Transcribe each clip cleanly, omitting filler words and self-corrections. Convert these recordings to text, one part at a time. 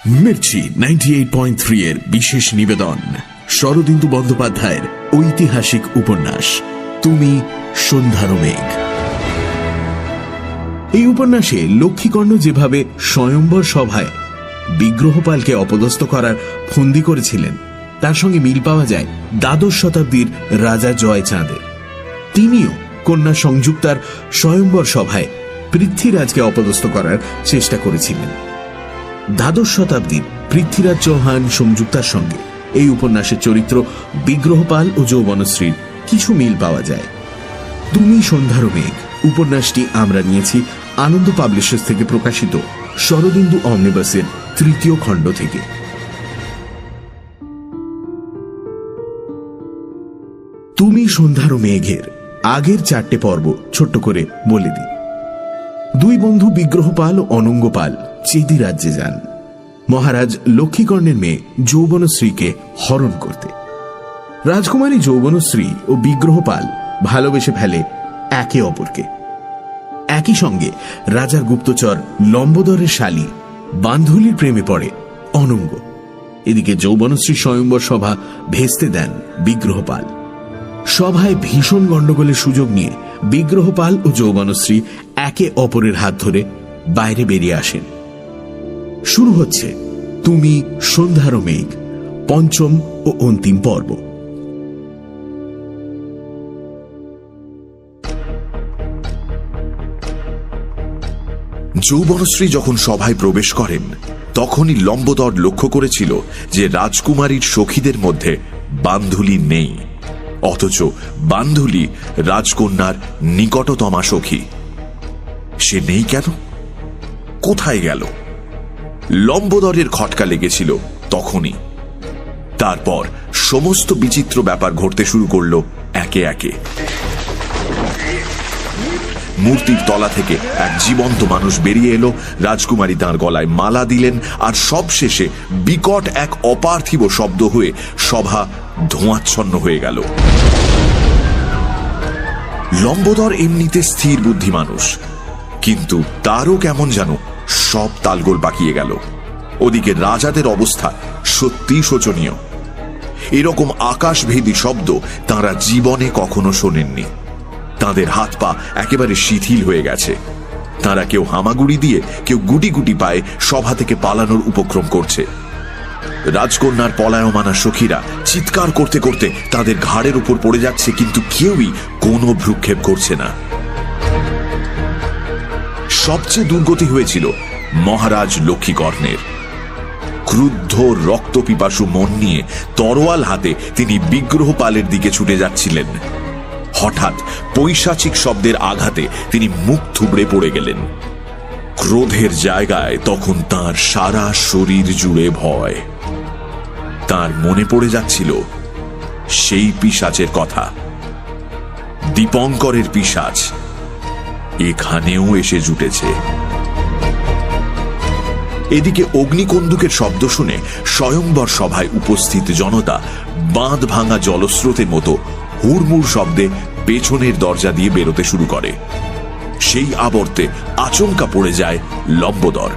মির্চি 98.3 এর বিশেষ নিবেদন শরদিন্দু বন্দ্যোপাধ্যায়ের ঐতিহাসিক উপন্যাস তুমি সন্ধ্যার মেঘ। এই উপন্যাসে লক্ষ্মীকর্ণ যেভাবে স্বয়ম্বর সভায় বিগ্রহপালকে অপদস্থ করার ফন্দি করেছিলেন তার সঙ্গে মিল পাওয়া যায় দ্বাদশ শতাব্দীর রাজা জয়চাঁদের। তিনিও কন্যা সংযুক্তার স্বয়ম্বর সভায় পৃথ্বীরাজকে অপদস্থ করার চেষ্টা করেছিলেন। দ্বাদশ শতাব্দীর পৃথ্বীরাজ চৌহান সংযুক্তার সঙ্গে এই উপন্যাসের চরিত্র বিগ্রহপাল ও যৌবনশ্রীর কিছু মিল পাওয়া যায়। তুমি সন্ধ্যার মেঘ উপন্যাসটি আমরা নিয়েছি আনন্দ পাবলিশার্স থেকে প্রকাশিত শরদিন্দু অমনিবাসের তৃতীয় খণ্ড থেকে। তুমি সন্ধ্যার মেঘের আগের 4টে পর্ব ছোট্ট করে বলে দিই। দুই বন্ধু বিগ্রহপাল ও অনঙ্গপাল চেদি রাজ্যে যান মহারাজ লক্ষ্মীকর্ণের মেয়ে যৌবনশ্রীকে হরণ করতে। রাজকুমারী যৌবনশ্রী ও বিগ্রহপাল ভালোবেসে ফেলে একে অপরকে। একই সঙ্গে রাজার গুপ্তচর লম্বোদরের শালী বান্ধুলির প্রেমে পড়ে অনঙ্গ। এদিকে যৌবনশ্রী স্বয়ম্বর সভা ভেস্তে দেন বিগ্রহপাল। সভায় ভীষণ গণ্ডগোলের সুযোগ নিয়ে বিগ্রহপাল ও যৌবনশ্রী একে অপরের হাত ধরে বাইরে বেরিয়ে আসেন। শুরু হচ্ছে তুমি সন্ধ্যার মেঘ পঞ্চম ও অন্তিম পর্ব। যৌবনশ্রী যখন সভায় প্রবেশ করেন তখনই লম্বোদর লক্ষ্য করেছিল যে রাজকুমারীর সখীদের মধ্যে বান্ধুলি নেই, অথচ বান্ধুলি রাজকন্যার নিকটতমা সখী। সে নেই কেন? কোথায় গেল? লম্বোদরের খটকা লেগেছিল তখনই। তারপর সমস্ত বিচিত্র ব্যাপার ঘটতে শুরু করল একে একে। মূর্তির তলা থেকে এক জীবন্ত মানুষ বেরিয়ে এলো, রাজকুমারী তাঁর গলায় মালা দিলেন, আর সবশেষে বিকট এক অপার্থিব শব্দ হয়ে সভা ধোঁয়াচ্ছন্ন হয়ে গেল। লম্বোদর এমনিতে স্থির বুদ্ধি মানুষ, কিন্তু তারও কেমন যেন সব তালগোল পাকিয়ে গেল। ওদিকে রাজাদের অবস্থা সত্যি শোচনীয়। এরকম আকাশভেদী শব্দ তাঁরা জীবনে কখনো শোনেননি। তাদের হাত পা একেবারে শিথিল হয়ে গেছে। তাঁরা কেউ হামাগুড়ি দিয়ে, কেউ গুটি গুটি পায়ে সভা থেকে পালানোর উপক্রম করছে। রাজকন্যার পলায়মানা সখীরা চিৎকার করতে করতে তাদের ঘাড়ের উপর পড়ে যাচ্ছে, কিন্তু কেউই কোনো ভ্রুক্ষেপ করছে না। সবচেয়ে দুর্গতি হয়েছিল মহারাজ লক্ষ্মীকর্ণের। ক্রুদ্ধ রক্তপিপাসু মন নিয়ে তরোয়াল হাতে তিনি বিগ্রহপালের দিকে ছুটে যাচ্ছিলেন। হঠাৎ পৈশাচিক শব্দের আঘাতে তিনি মুখ থুবড়ে পড়ে গেলেন। ক্রোধের জায়গায় তখন তার সারা শরীর জুড়ে ভয়। তার মনে পড়ে যাচ্ছিল সেই পিশাচের কথা, দীপঙ্করের পিশাচ এখানেও এসে জুটেছে। এদিকে অগ্নিকন্দুকের শব্দ শুনে স্বয়ম্বর সভায় উপস্থিত জনতা বাঁধ ভাঙা জলস্রোতের মতো হুড়মুড় শব্দে পেছনের দরজা দিয়ে বেরোতে শুরু করে। সেই আবর্তে আচমকা পড়ে যায় লম্বোদর।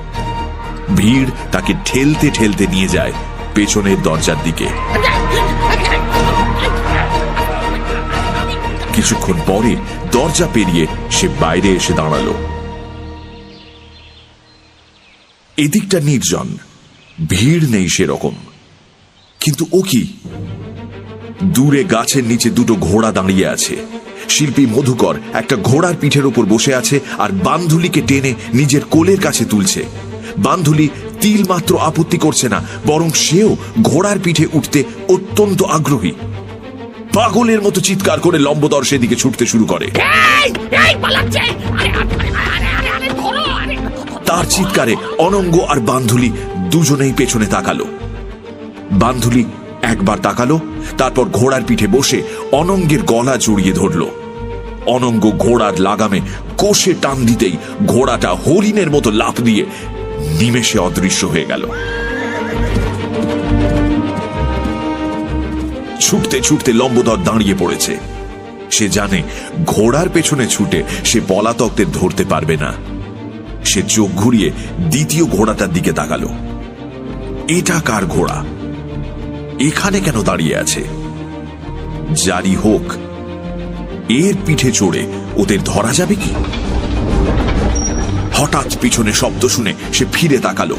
ভিড় তাকে ঠেলতে ঠেলতে নিয়ে যায় পেছনের দরজার দিকে। কিছুক্ষণ পরে দরজা পেরিয়ে সে বাইরে এসে দাঁড়ালো। এদিকটা নির্জন, ভিড় নেই সেরকম, কিন্তু ও কি? দূরে গাছের নিচে দুটো ঘোড়া দাঁড়িয়ে আছে। শিল্পী মধুকর একটা ঘোড়ার পিঠের উপর বসে আছে আর বান্ধুলিকে টেনে নিজের কোলের কাছে তুলছে। বান্ধুলি তিল মাত্র আপত্তি করছে না, বরং সেও ঘোড়ার পিঠে উঠতে অত্যন্ত আগ্রহী। পাগলের মতো চিৎকার করে লম্বোদর সেদিকে ছুটতে শুরু করে। তার চিৎকারে অনঙ্গ আর বান্ধুলি দুজনেই পেছনে তাকালো। বান্ধুলি একবার তাকালো, তারপর ঘোড়ার পিঠে বসে অনঙ্গের গলা জড়িয়ে ধরল। অনঙ্গ ঘোড়ার লাগামে কষে টান দিতেই ঘোড়াটা হরিণের মতো লাফ দিয়ে নিমেষে অদৃশ্য হয়ে গেল। ছুটতে ছুটতে লম্বোদর দাঁড়িয়ে পড়েছে। সে জানে ঘোড়ার পেছনে ছুটে সে পলাতকদের ধরতে পারবে না। সে চোখ ঘুরিয়ে দ্বিতীয় ঘোড়াটার দিকে তাকালো। এটা কার ঘোড়া? এখানে কেন দাঁড়িয়ে আছে? জারি হোক, এর পিঠে চড়ে ওদের ধরা যাবে কি? হঠাৎ পিছনে শব্দ শুনে সে ফিরে তাকালো।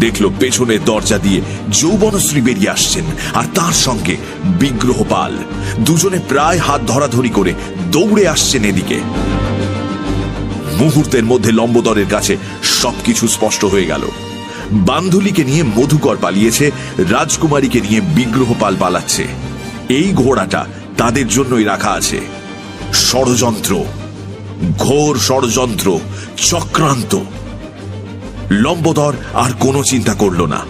দেখলো পেছনের দরজা দিয়ে যৌবনশ্রী বেরিয়ে আসছেন, আর তার সঙ্গে বিগ্রহপাল। দুজনে প্রায় হাত ধরাধরি করে দৌড়ে আসছেন এদিকে। মুহূর্তের মধ্যে লম্বোদরের কাছে সবকিছু স্পষ্ট হয়ে গেল। বান্ধুলিকে নিয়ে মধুকর পালিয়েছে, রাজকুমারীকে নিয়ে বিগ্রহপাল পালাচ্ছে। এই ঘোড়াটা তাদের জন্যই রাখা আছে। ষড়যন্ত্র, ঘোর ষড়যন্ত্র, চক্রান্ত। লম্বোদর আর কোনো চিন্তা করল না।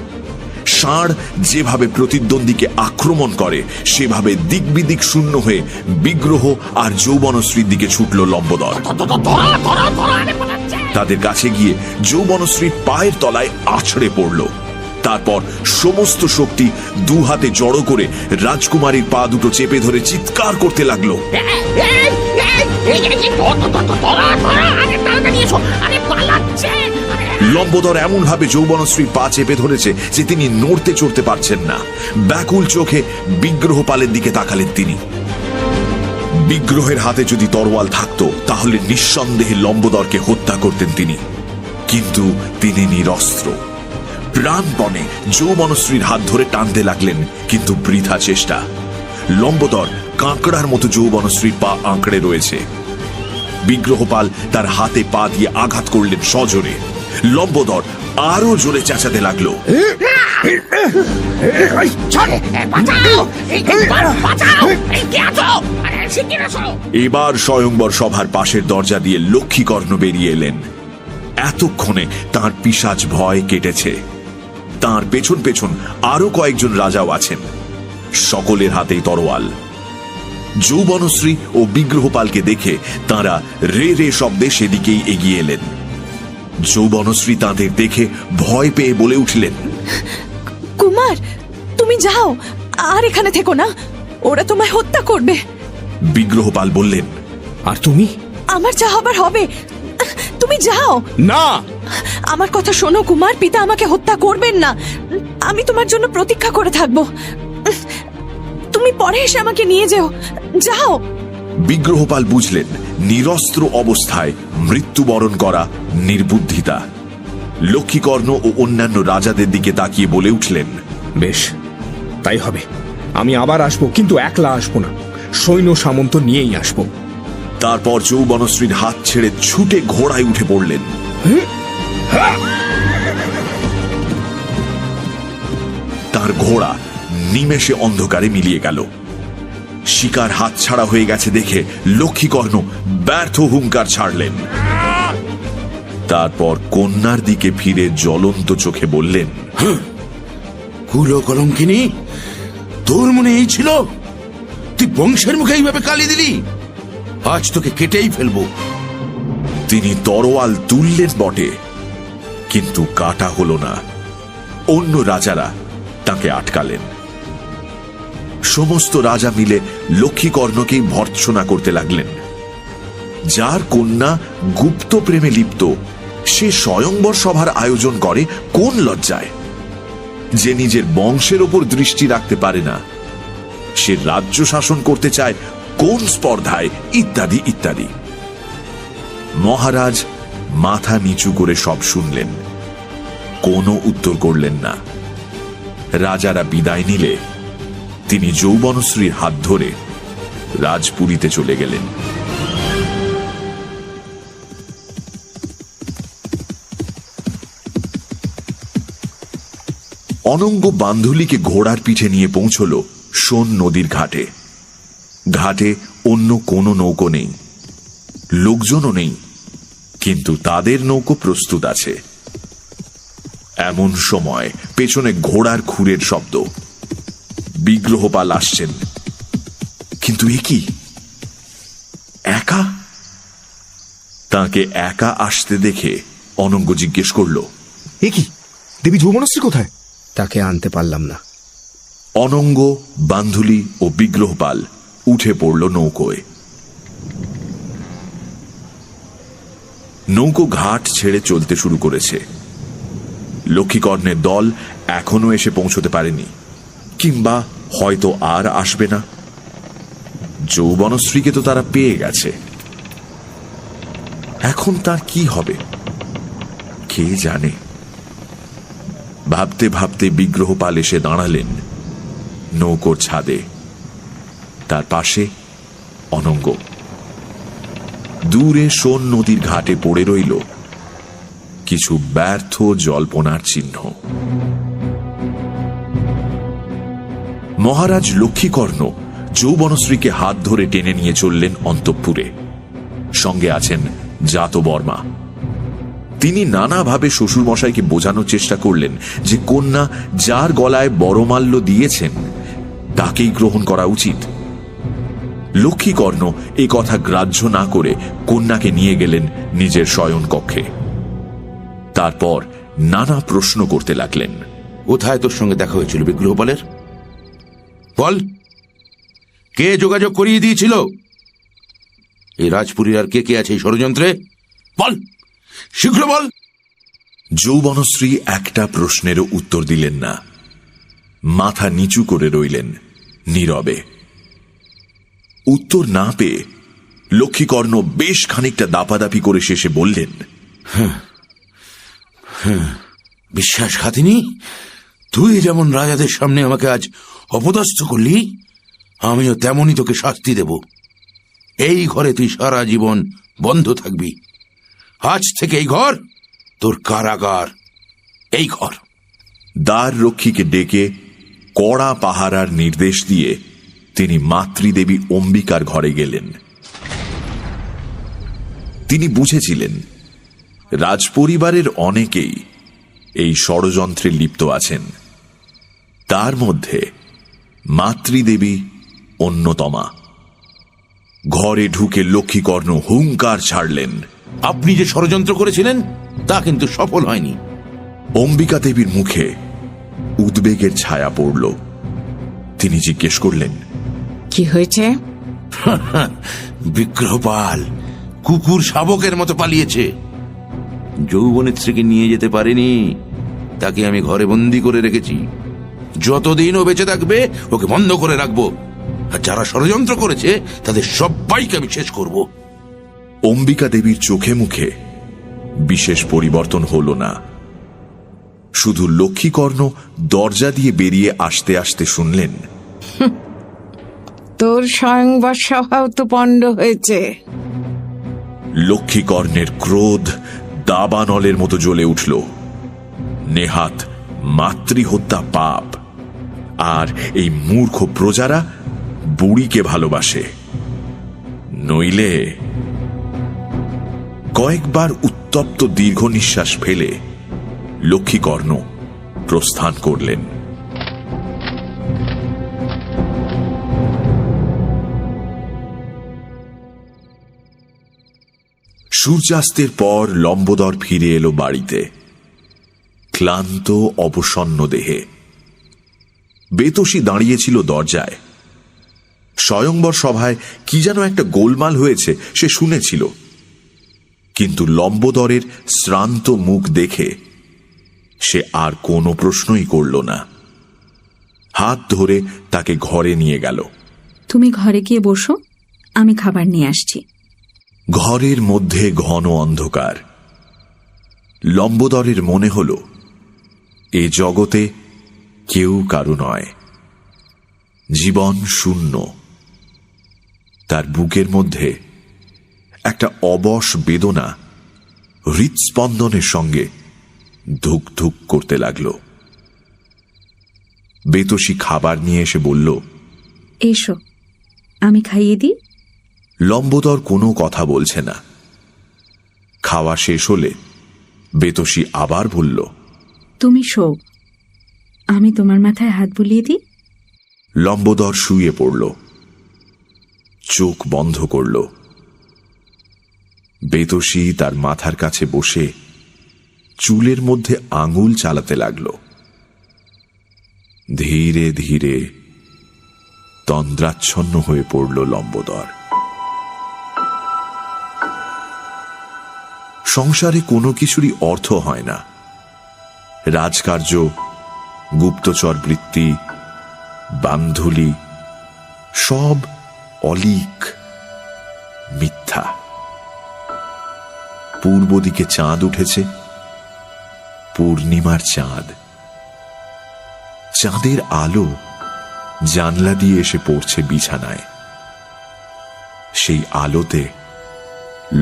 ষাঁড় যেভাবে প্রতিদ্বন্দ্বীকে আক্রমণ করে, সেভাবে দিকবিদিক শূন্য হয়ে বিগ্রহ আর যৌবনশ্রীর দিকে ছুটল লম্বোদর। তাদের কাছে গিয়ে যৌবনশ্রীর পায়ের তলায় আছড়ে পড়ল। তারপর সমস্ত শক্তি দু হাতে জড়ো করে রাজকুমারীর পা দুটো চেপে ধরে চিৎকার করতে লাগলো। লম্বোদর এমন ভাবে যৌবনশ্রীর পা চেপে ধরেছে যে তিনি নড়তে চড়তে পারছেন না। ব্যাকুল চোখে বিগ্রহপালের দিকে তাকালেন তিনি। বিগ্রহের হাতে যদি তরোয়াল থাকতো তাহলে নিঃসন্দেহে লম্বোদরকে হত্যা করতেন তিনি, কিন্তু তিনি নিরস্ত্র। প্রাণপণে যৌবনশ্রীর হাত ধরে টানতে লাগলেন, কিন্তু বৃথা চেষ্টা। লম্বোদর কাঁকড়ার মতো যৌবনশ্রীর পা আঁকড়ে রয়েছে। বিগ্রহপাল তার হাতে পা দিয়ে আঘাত করলেন সজোরে। লম্বোদর আরো জোরে চেঁচাতে লাগলো। এবার স্বয়ংবর সভার পাশের দরজা দিয়ে লক্ষ্মীকর্ণ বেরিয়ে এলেন। এতক্ষণে তার পিশাচ ভয় কেটেছে। তার পেছন পেছন আরো কয়েকজন রাজাও আছেন, সকলের হাতেই তরোয়াল। যৌবনশ্রী ও বিগ্রহপালকে দেখে তারা রে রে শব্দে সেদিকেই এগিয়ে এলেন। যৌবনশ্রী তাদের দেখে ভয় পেয়ে বলে উঠলেন, কুমার, তুমি যাও, আর এখানে থেকো না, ওরা তোমায় হত্যা করবে। বিগ্রহপাল বললেন, আর তুমি? আমার যা হবার হবে, তুমি যাও। না, আমার কথা শোনো কুমার, পিতা আমাকে হত্যা করবেন না। আমি তোমার জন্য প্রতীক্ষা করে থাকবো। তুমি পরে এসে আমাকে নিয়ে যেও, যাও। বিগ্রহপাল বুঝলেন নিরস্ত্র অবস্থায় মৃত্যুবরণ করা নির্বুদ্ধিতা। লক্ষ্মীকর্ণ ও অন্যান্য রাজাদের দিকে তাকিয়ে বলে উঠলেন, বেশ, তাই হবে। আমি আবার আসবো, কিন্তু একলা আসবো না, সৈন্য সামন্ত নিয়েই আসবো। তারপর যৌবনশ্রীর হাত ছেড়ে ছুটে ঘোড়ায় উঠে পড়লেন। তার ঘোড়া নিমেষে অন্ধকারে মিলিয়ে গেল। শিকার হাত ছাড়া হয়ে গেছে দেখে লক্ষ্মীকর্ণ ব্যর্থ হুঙ্কার ছাড়লেন। তারপর কন্যার দিকে ফিরে জ্বলন্ত চোখে বললেন, কুলো কলঙ্কিনী, তোর মনে এই ছিল? তুই বংশের মুখে এইভাবে কালি দিলি? আজ তোকে কেটেই ফেলবো। তিনি তরোয়াল তুললেন বটে, কিন্তু কাটা হলো না। অন্য রাজারা তাকে আটকালেন। সমস্ত রাজা মিলে লক্ষ্মীকর্ণকেই ভর্ৎসনা করতে লাগলেন। যার কন্যা গুপ্ত প্রেমে লিপ্ত, সে স্বয়ংবর সভার আয়োজন করে কোন লজ্জায়? যে নিজের বংশের ওপর দৃষ্টি রাখতে পারে না, সে রাজ্য শাসন করতে চায় কোন স্পর্ধায়? ইত্যাদি ইত্যাদি। মহারাজ মাথা নিচু করে সব শুনলেন, কোনো উত্তর করলেন না। রাজারা বিদায় নিলে তিনি যৌবনশ্রীর হাত ধরে রাজপুরীতে চলে গেলেন। অনঙ্গ বান্ধুলিকে ঘোড়ার পিঠে নিয়ে পৌঁছল সোন নদীর ঘাটে। ঘাটে অন্য কোনো নৌকো নেই, লোকজনও নেই, কিন্তু তাদের নৌকো প্রস্তুত আছে। এমন সময় পেছনে ঘোড়ার খুরের শব্দ। বিগ্রহপাল আসছেন, কিন্তু এ কি? একা? তাকে একা আসতে দেখে অনঙ্গ জিজ্ঞেস করল, এ কি, দেবী যৌবনশ্রী কোথায়? তাকে আনতে পারলাম না। অনঙ্গ, বান্ধুলি ও বিগ্রহপাল উঠে পড়ল নৌকোয়। নৌকো ঘাট ছেড়ে চলতে শুরু করেছে। লক্ষ্মীকর্ণের দল এখনো এসে পৌঁছতে পারেনি, কিংবা হয়তো আর আসবে না। যৌবনশ্রীকে তো তারা পেয়ে গেছে, এখন তার কি হবে কে জানে। ভাবতে ভাবতে বিগ্রহপাল এসে দাঁড়ালেন নৌকোর ছাদে। তার পাশে অনঙ্গ। দূরে সোন নদীর ঘাটে পড়ে রইল কিছু ব্যর্থ জল্পনার চিহ্ন। মহারাজ লক্ষ্মীকর্ণ যৌবনশ্রীকে হাত ধরে টেনে নিয়ে চললেন অন্তঃপুরে। সঙ্গে আছেন জাতবর্মা। তিনি নানাভাবে শ্বশুরমশাইকে বোঝানোর চেষ্টা করলেন যে কন্যা যার গলায় বড়মাল্য দিয়েছেন তাকেই গ্রহণ করা উচিত। লক্ষ্মীকর্ণ এই কথা গ্রাহ্য না করে কন্যাকে নিয়ে গেলেন নিজের শয়নকক্ষে। তারপর নানা প্রশ্ন করতে লাগলেন। কোথায় তোর সঙ্গে দেখা হয়েছিল বিগ্রহপালের? বল, কে যোগাযোগ করিয়ে দিয়েছিল? এই রাজপুরীর আর কে কে আছে এই ষড়যন্ত্রে? বল, শীঘ্র বল। যৌবনশ্রী একটা প্রশ্নেরও উত্তর দিলেন না। মাথা নিচু করে রইলেন নীরবে। উত্তর না পেয়ে লক্ষ্মীকর্ণ বেশ খানিকটা দাপাদাপি করে শেষে বললেন, বিশ্বাসঘাতিনী, তুই যেমন রাজাদের সামনে আমাকে আজ অপদস্থ করলি, আমিও তেমনই তোকে শাস্তি দেব। এই ঘরে তুই সারা জীবন বন্ধ থাকবি। আজ থেকে এই ঘর তোর কারাগার। এই ঘর। দ্বার রক্ষীকে ডেকে কড়া পাহারার নির্দেশ দিয়ে তিনি মাতৃদেবী অম্বিকার ঘরে গেলেন। তিনি বুঝেছিলেন রাজপরিবারের অনেকেই এই ষড়যন্ত্রে লিপ্ত আছেন, তার মধ্যে মাতৃদেবী অন্যতমা। ঘরে ঢুকে লক্ষ্মীকর্ণ হুঙ্কার ছাড়লেন, আপনি যে ষড়যন্ত্র করেছিলেন তা কিন্তু সফল হয়নি। অম্বিকা দেবীর মুখে উদ্বেগের ছায়া পড়ল। তিনি জিজ্ঞেস করলেন, কি হয়েছে? বিগ্রহপাল কুকুর শাবকের মতো পালিয়েছে। যৌবনেত্রীকে নিয়ে যেতে পারেনি, তাকে আমি ঘরে বন্দি করে রেখেছি। যতদিন ও বেঁচে থাকবে ওকে বন্ধ করে রাখবো, আর যারা ষড়যন্ত্র করেছে তাদের সবাইকে আমি শেষ করব। অম্বিকা দেবীর চোখে মুখে বিশেষ পরিবর্তন হল না। শুধু লক্ষ্মীকর্ণ দরজা দিয়ে বেরিয়ে আসতে আসতে শুনলেন, তোর স্বয়ংবর স্বভাব তো পণ্ড হয়েছে। লক্ষ্মীকর্ণের ক্রোধ দাবানলের মতো জ্বলে উঠল। নেহাত মাতৃহত্যা পাপ, আর এই মূর্খ প্রজারা বুড়িকে ভালোবাসে। নইলে কয়েকবার উত্তপ্ত দীর্ঘ নিঃশ্বাস ফেলে লক্ষ্মীকর্ণ প্রস্থান করলেন। সূর্যাস্তের পর লম্বোদর ফিরে এলো বাড়িতে, ক্লান্ত অবসন্ন দেহে। বেতসী দাঁড়িয়েছিল দরজায়। স্বয়ংবর সভায় কি যেন একটা গোলমাল হয়েছে সে শুনেছিল, কিন্তু লম্বোদরের শ্রান্ত মুখ দেখে সে আর কোনো প্রশ্নই করল না। হাত ধরে তাকে ঘরে নিয়ে গেল। তুমি ঘরে গিয়ে বসো, আমি খাবার নিয়ে আসছি। ঘরের মধ্যে ঘন অন্ধকার। লম্বোদরের মনে হল এ জগতে কেউ কারু নয়, জীবন শূন্য। তার বুকের মধ্যে একটা অবশ বেদনা হৃৎস্পন্দনের সঙ্গে ধুক ধুক করতে লাগল। বেতসী খাবার নিয়ে এসে বলল, এসো, আমি খাইয়ে দিই। লম্বোদর কোনো কথা বলছে না। খাওয়া শেষ হলে বেতসী আবার বলল, তুমি শো, আমি তোমার মাথায় হাত বুলিয়ে দিই। লম্বোদর শুয়ে পড়ল, চোখ বন্ধ করল। বেতসী তার মাথার কাছে বসে চুলের মধ্যে আঙুল চালাতে লাগল। ধীরে ধীরে তন্দ্রাচ্ছন্ন হয়ে পড়ল লম্বোদর। সংসারে কোনো কিছুরই অর্থ হয় না, রাজকার্য, গুপ্তচর বৃত্তি, বান্ধুলি সব অলীক, মিথ্যা। পূর্ব দিকে চাঁদ উঠেছে, পূর্ণিমার চাঁদ। চাঁদের আলো জানলা দিয়ে এসে পড়ছে বিছানায়। সেই আলোতে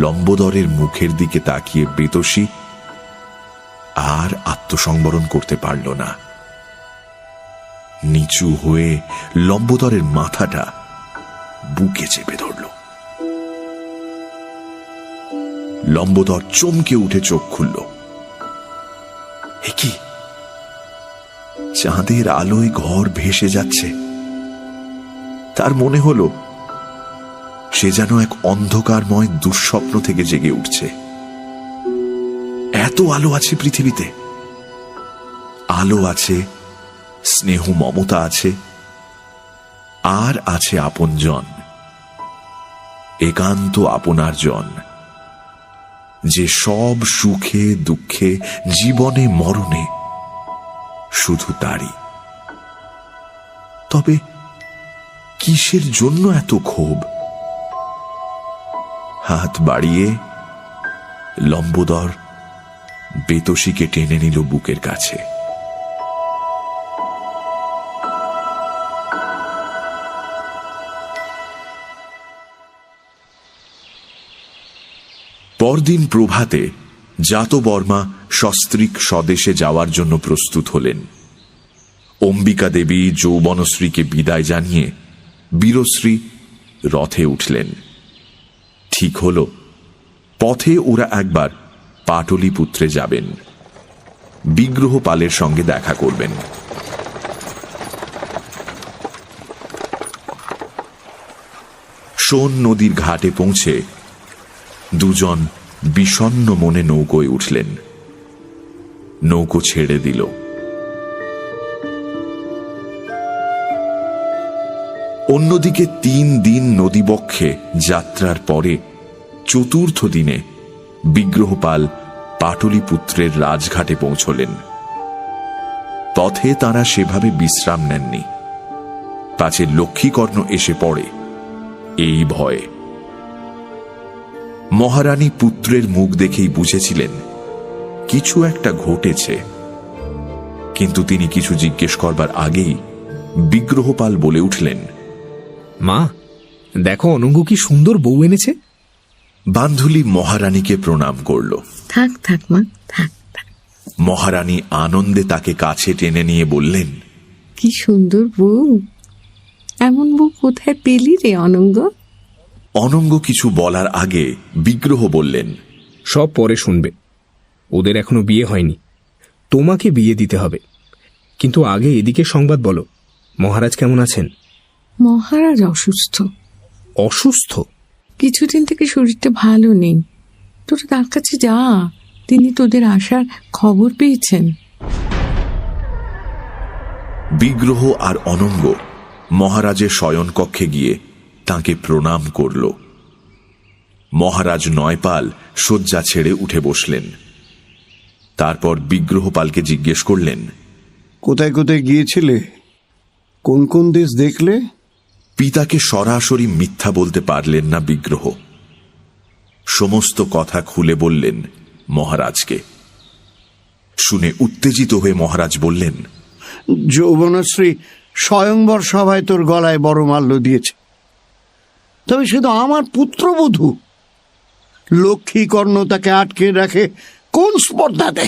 লম্বোদরের মুখের দিকে তাকিয়ে বেতসী আর আত্মসংবরণ করতে পারল না। নিচু হয়ে লম্বোদরের মাথাটা বুকে চেপে ধরল। লম্বোদর চমকে উঠে চোখ খুলল। এ কি? চাঁদের আলোয় ঘর ভেসে যাচ্ছে। তার মনে হলো সে যেন এক অন্ধকারময় দুঃস্বপ্ন থেকে জেগে উঠছে। এত আলো আছে পৃথিবীতে। আলো আছে, স্নেহ মমতা আছে, আর আছে আপনজন, একান্ত আপনার জন, যে সব সুখে দুঃখে জীবনে মরণে শুধু তারই। তবে কিসের জন্য এত ক্ষোভ? হাত বাড়িয়ে লম্বোদর বেতসীকে টেনে নিল বুকের কাছে। পরদিন প্রভাতে জাতবর্মা সস্ত্রীক স্বদেশে যাওয়ার জন্য প্রস্তুত হলেন। অম্বিকা দেবী যৌবনশ্রীকে বিদায় জানিয়ে বীরশ্রী রথে উঠলেন। ঠিক হল পথে ওরা একবার পাটলিপুত্রে যাবেন, বিগ্রহপালের সঙ্গে দেখা করবেন। সোন নদীর ঘাটে পৌঁছে দুজন বিষণ্ণ মনে নৌকোয় উঠলেন। নৌকো ছেড়ে দিল। অন্যদিকে 3 দিন নদীবক্ষে যাত্রার পরে চতুর্থ দিনে বিগ্রহপাল পাটলিপুত্রের রাজঘাটে পৌঁছলেন। পথে তারা সেভাবে বিশ্রাম নেননি, পাছে লক্ষ্মীকর্ণ এসে পড়ে এই ভয়ে। মহারানী পুত্রের মুখ দেখেই বুঝেছিলেন কিছু একটা ঘটেছে, কিন্তু তিনি কিছু জিজ্ঞেস করবার আগেই বিগ্রহপাল বলে উঠলেন, মা, দেখো অনঙ্গ কি সুন্দর বউ এনেছে। বান্ধুলি মহারানীকে প্রণাম করল। থাক থাক মা, থাক থাক। মহারানী আনন্দে তাকে কাছে টেনে নিয়ে বললেন, কি সুন্দর বউ! এমন বউ কোথায় পেলি রে অনঙ্গ? অনঙ্গ কিছু বলার আগে বিগ্রহ বললেন, সব পরে শুনবে। ওদের এখনো বিয়ে হয়নি, তোমাকে বিয়ে দিতে হবে। কিন্তু আগে এদিকে সংবাদ বলো, মহারাজ কেমন আছেন? মহারাজ অসুস্থ। অসুস্থ? কিছুদিন থেকে শরীরটা ভালো নেই। তোরা তার কাছে যা, তিনি তোদের আসার খবর পেয়েছেন। বিগ্রহ আর অনঙ্গ মহারাজের শয়নকক্ষে গিয়ে তাঁকে প্রণাম করল। মহারাজ নয়পাল শয্যা ছেড়ে উঠে বসলেন। তারপর বিগ্রহপালকে জিজ্ঞেস করলেন, কোথায় কোথায় গিয়েছিলে? কোন কোন দেশ দেখলে? পিতাকে সরাসরি মিথ্যা বলতে পারলেন না বিগ্রহ। সমস্ত কথা খুলে বললেন মহারাজকে। শুনে উত্তেজিত হয়ে মহারাজ বললেন, যৌবনশ্রী স্বয়ংবর সভায় তোর গলায় বড় মাল্য দিয়েছে, তবে সে তো আমার পুত্রবধূ। লক্ষ্মীকর্ণ তাকে আটকে রাখে কোন স্পর্ধাতে?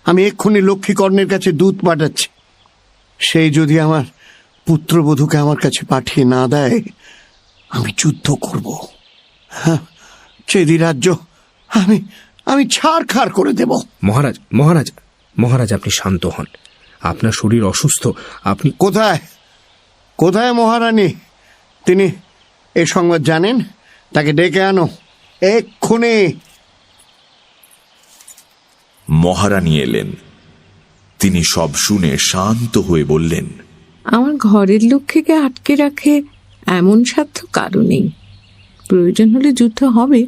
আমি এক্ষুনি লক্ষ্মীকর্ণের কাছে দূত পাঠাচ্ছি। সেই যদি আমার পুত্রবধূকে আমার কাছে পাঠিয়ে না দেয়, আমি যুদ্ধ করব। চেদি রাজ্য আমি ছাড়খাড় করে দেব। মহারাজ, মহারাজ, মহারাজ, আপনি শান্ত হন। আপনার শরীর অসুস্থ। আপনি কোথায় কোথায় মহারানী? তিনি এ সংবাদ জানেন? তাকে ডেকে আনো এক্ষুনি। মহারানী এলেন। তিনি সব শুনে শান্ত হয়ে বললেন, আমার ঘরের লক্ষ্মীকে আটকে রাখে এমন সাধ্য কারো নেই। প্রয়োজন হলে যুদ্ধ হবে,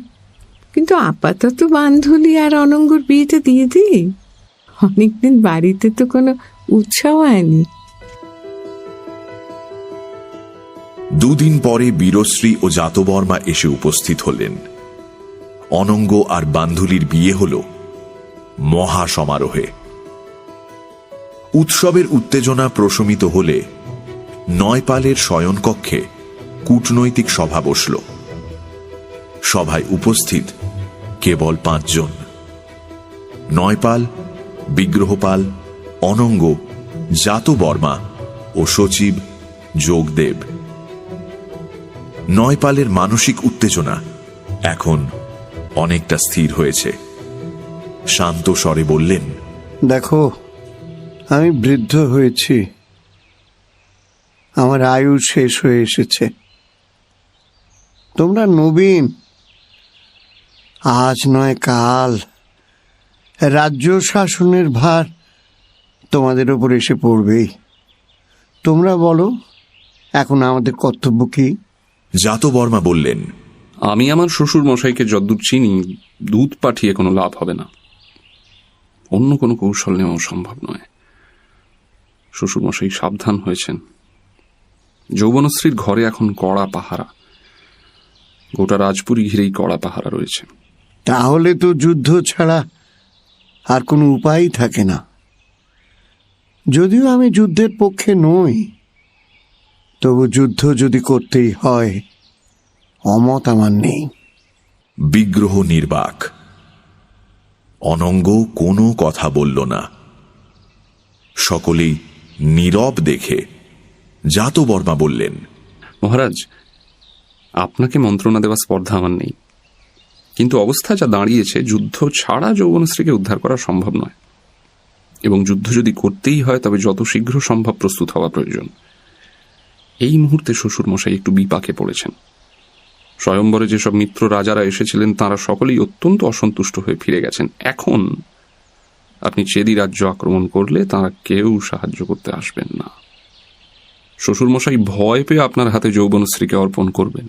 কিন্তু আপাতত বান্ধুলি আর অনঙ্গর বিয়েটা দিয়ে দিই। অনেকদিন বাড়িতে তো কোনো উৎসব হয়নি। দুদিন পরে বীরশ্রী ও জাতবর্মা এসে উপস্থিত হলেন। অনঙ্গ আর বান্ধুলির বিয়ে হল মহা সমারোহে। উৎসবের উত্তেজনা প্রশমিত হলে নয়পালের শয়নকক্ষে কূটনৈতিক সভা বসল। সভায় উপস্থিত কেবল 5 জন: নয়পাল, বিগ্রহপাল, অনঙ্গ, জাতবর্মা ও সচিব যোগদেব। নয়পালের মানসিক উত্তেজনা এখন অনেকটা স্থির হয়েছে। শান্ত স্বরে বললেন, দেখো, আমি বৃদ্ধ হয়েছি, আমার আয়ু শেষ হয়ে এসেছে। তোমরা নবীন, আজ নয় কাল রাজ্য শাসনের ভার তোমাদের ওপর এসে পড়বেই। তোমরা বলো, এখন আমাদের কর্তব্য কি? জাতবর্মা বললেন, আমি আমার শ্বশুর মশাইকে যদ্দূর চিনি, দুধ পাঠিয়ে কোনো লাভ হবে না। অন্য কোনো কৌশল নেওয়া সম্ভব নয়। শ্বশুর মশাই সাবধান হয়েছেন। যৌবনশ্রীর ঘরে এখন কড়া পাহারা, গোটা রাজপুরী ঘিরেই কড়া পাহারা রয়েছে। তাহলে তো যুদ্ধ ছাড়া আর কোনো উপায়ই থাকে না। যদিও আমি যুদ্ধের পক্ষে নই, তবু যুদ্ধ যদি করতেই হয়, অমত আমার নেই। বিগ্রহ নির্বাক। অনঙ্গ কোনো কথা বলল না। সকলেই নীরব দেখে জাতবর্মা বললেন, মহারাজ, আপনাকে মন্ত্রণা দেওয়া স্পর্ধা আমার নেই, কিন্তু অবস্থা যা দাঁড়িয়েছে, যুদ্ধ ছাড়া যৌবনশ্রীকে উদ্ধার করা সম্ভব নয়, এবং যুদ্ধ যদি করতেই হয় তবে যত শীঘ্র সম্ভব প্রস্তুত হওয়া প্রয়োজন। এই মুহূর্তে শ্বশুর মশাই একটু বিপাকে পড়েছেন। স্বয়ম্বরে যেসব মিত্র রাজারা এসেছিলেন তারা সকলেই অত্যন্ত অসন্তুষ্ট হয়ে ফিরে গেছেন। এখন আপনি চেদি রাজ্য আক্রমণ করলে তারা কেউ সাহায্য করতে আসবেন না। শ্বশুরমশাই ভয় পেয়ে আপনার হাতে যৌবনশ্রীকে অর্পণ করবেন।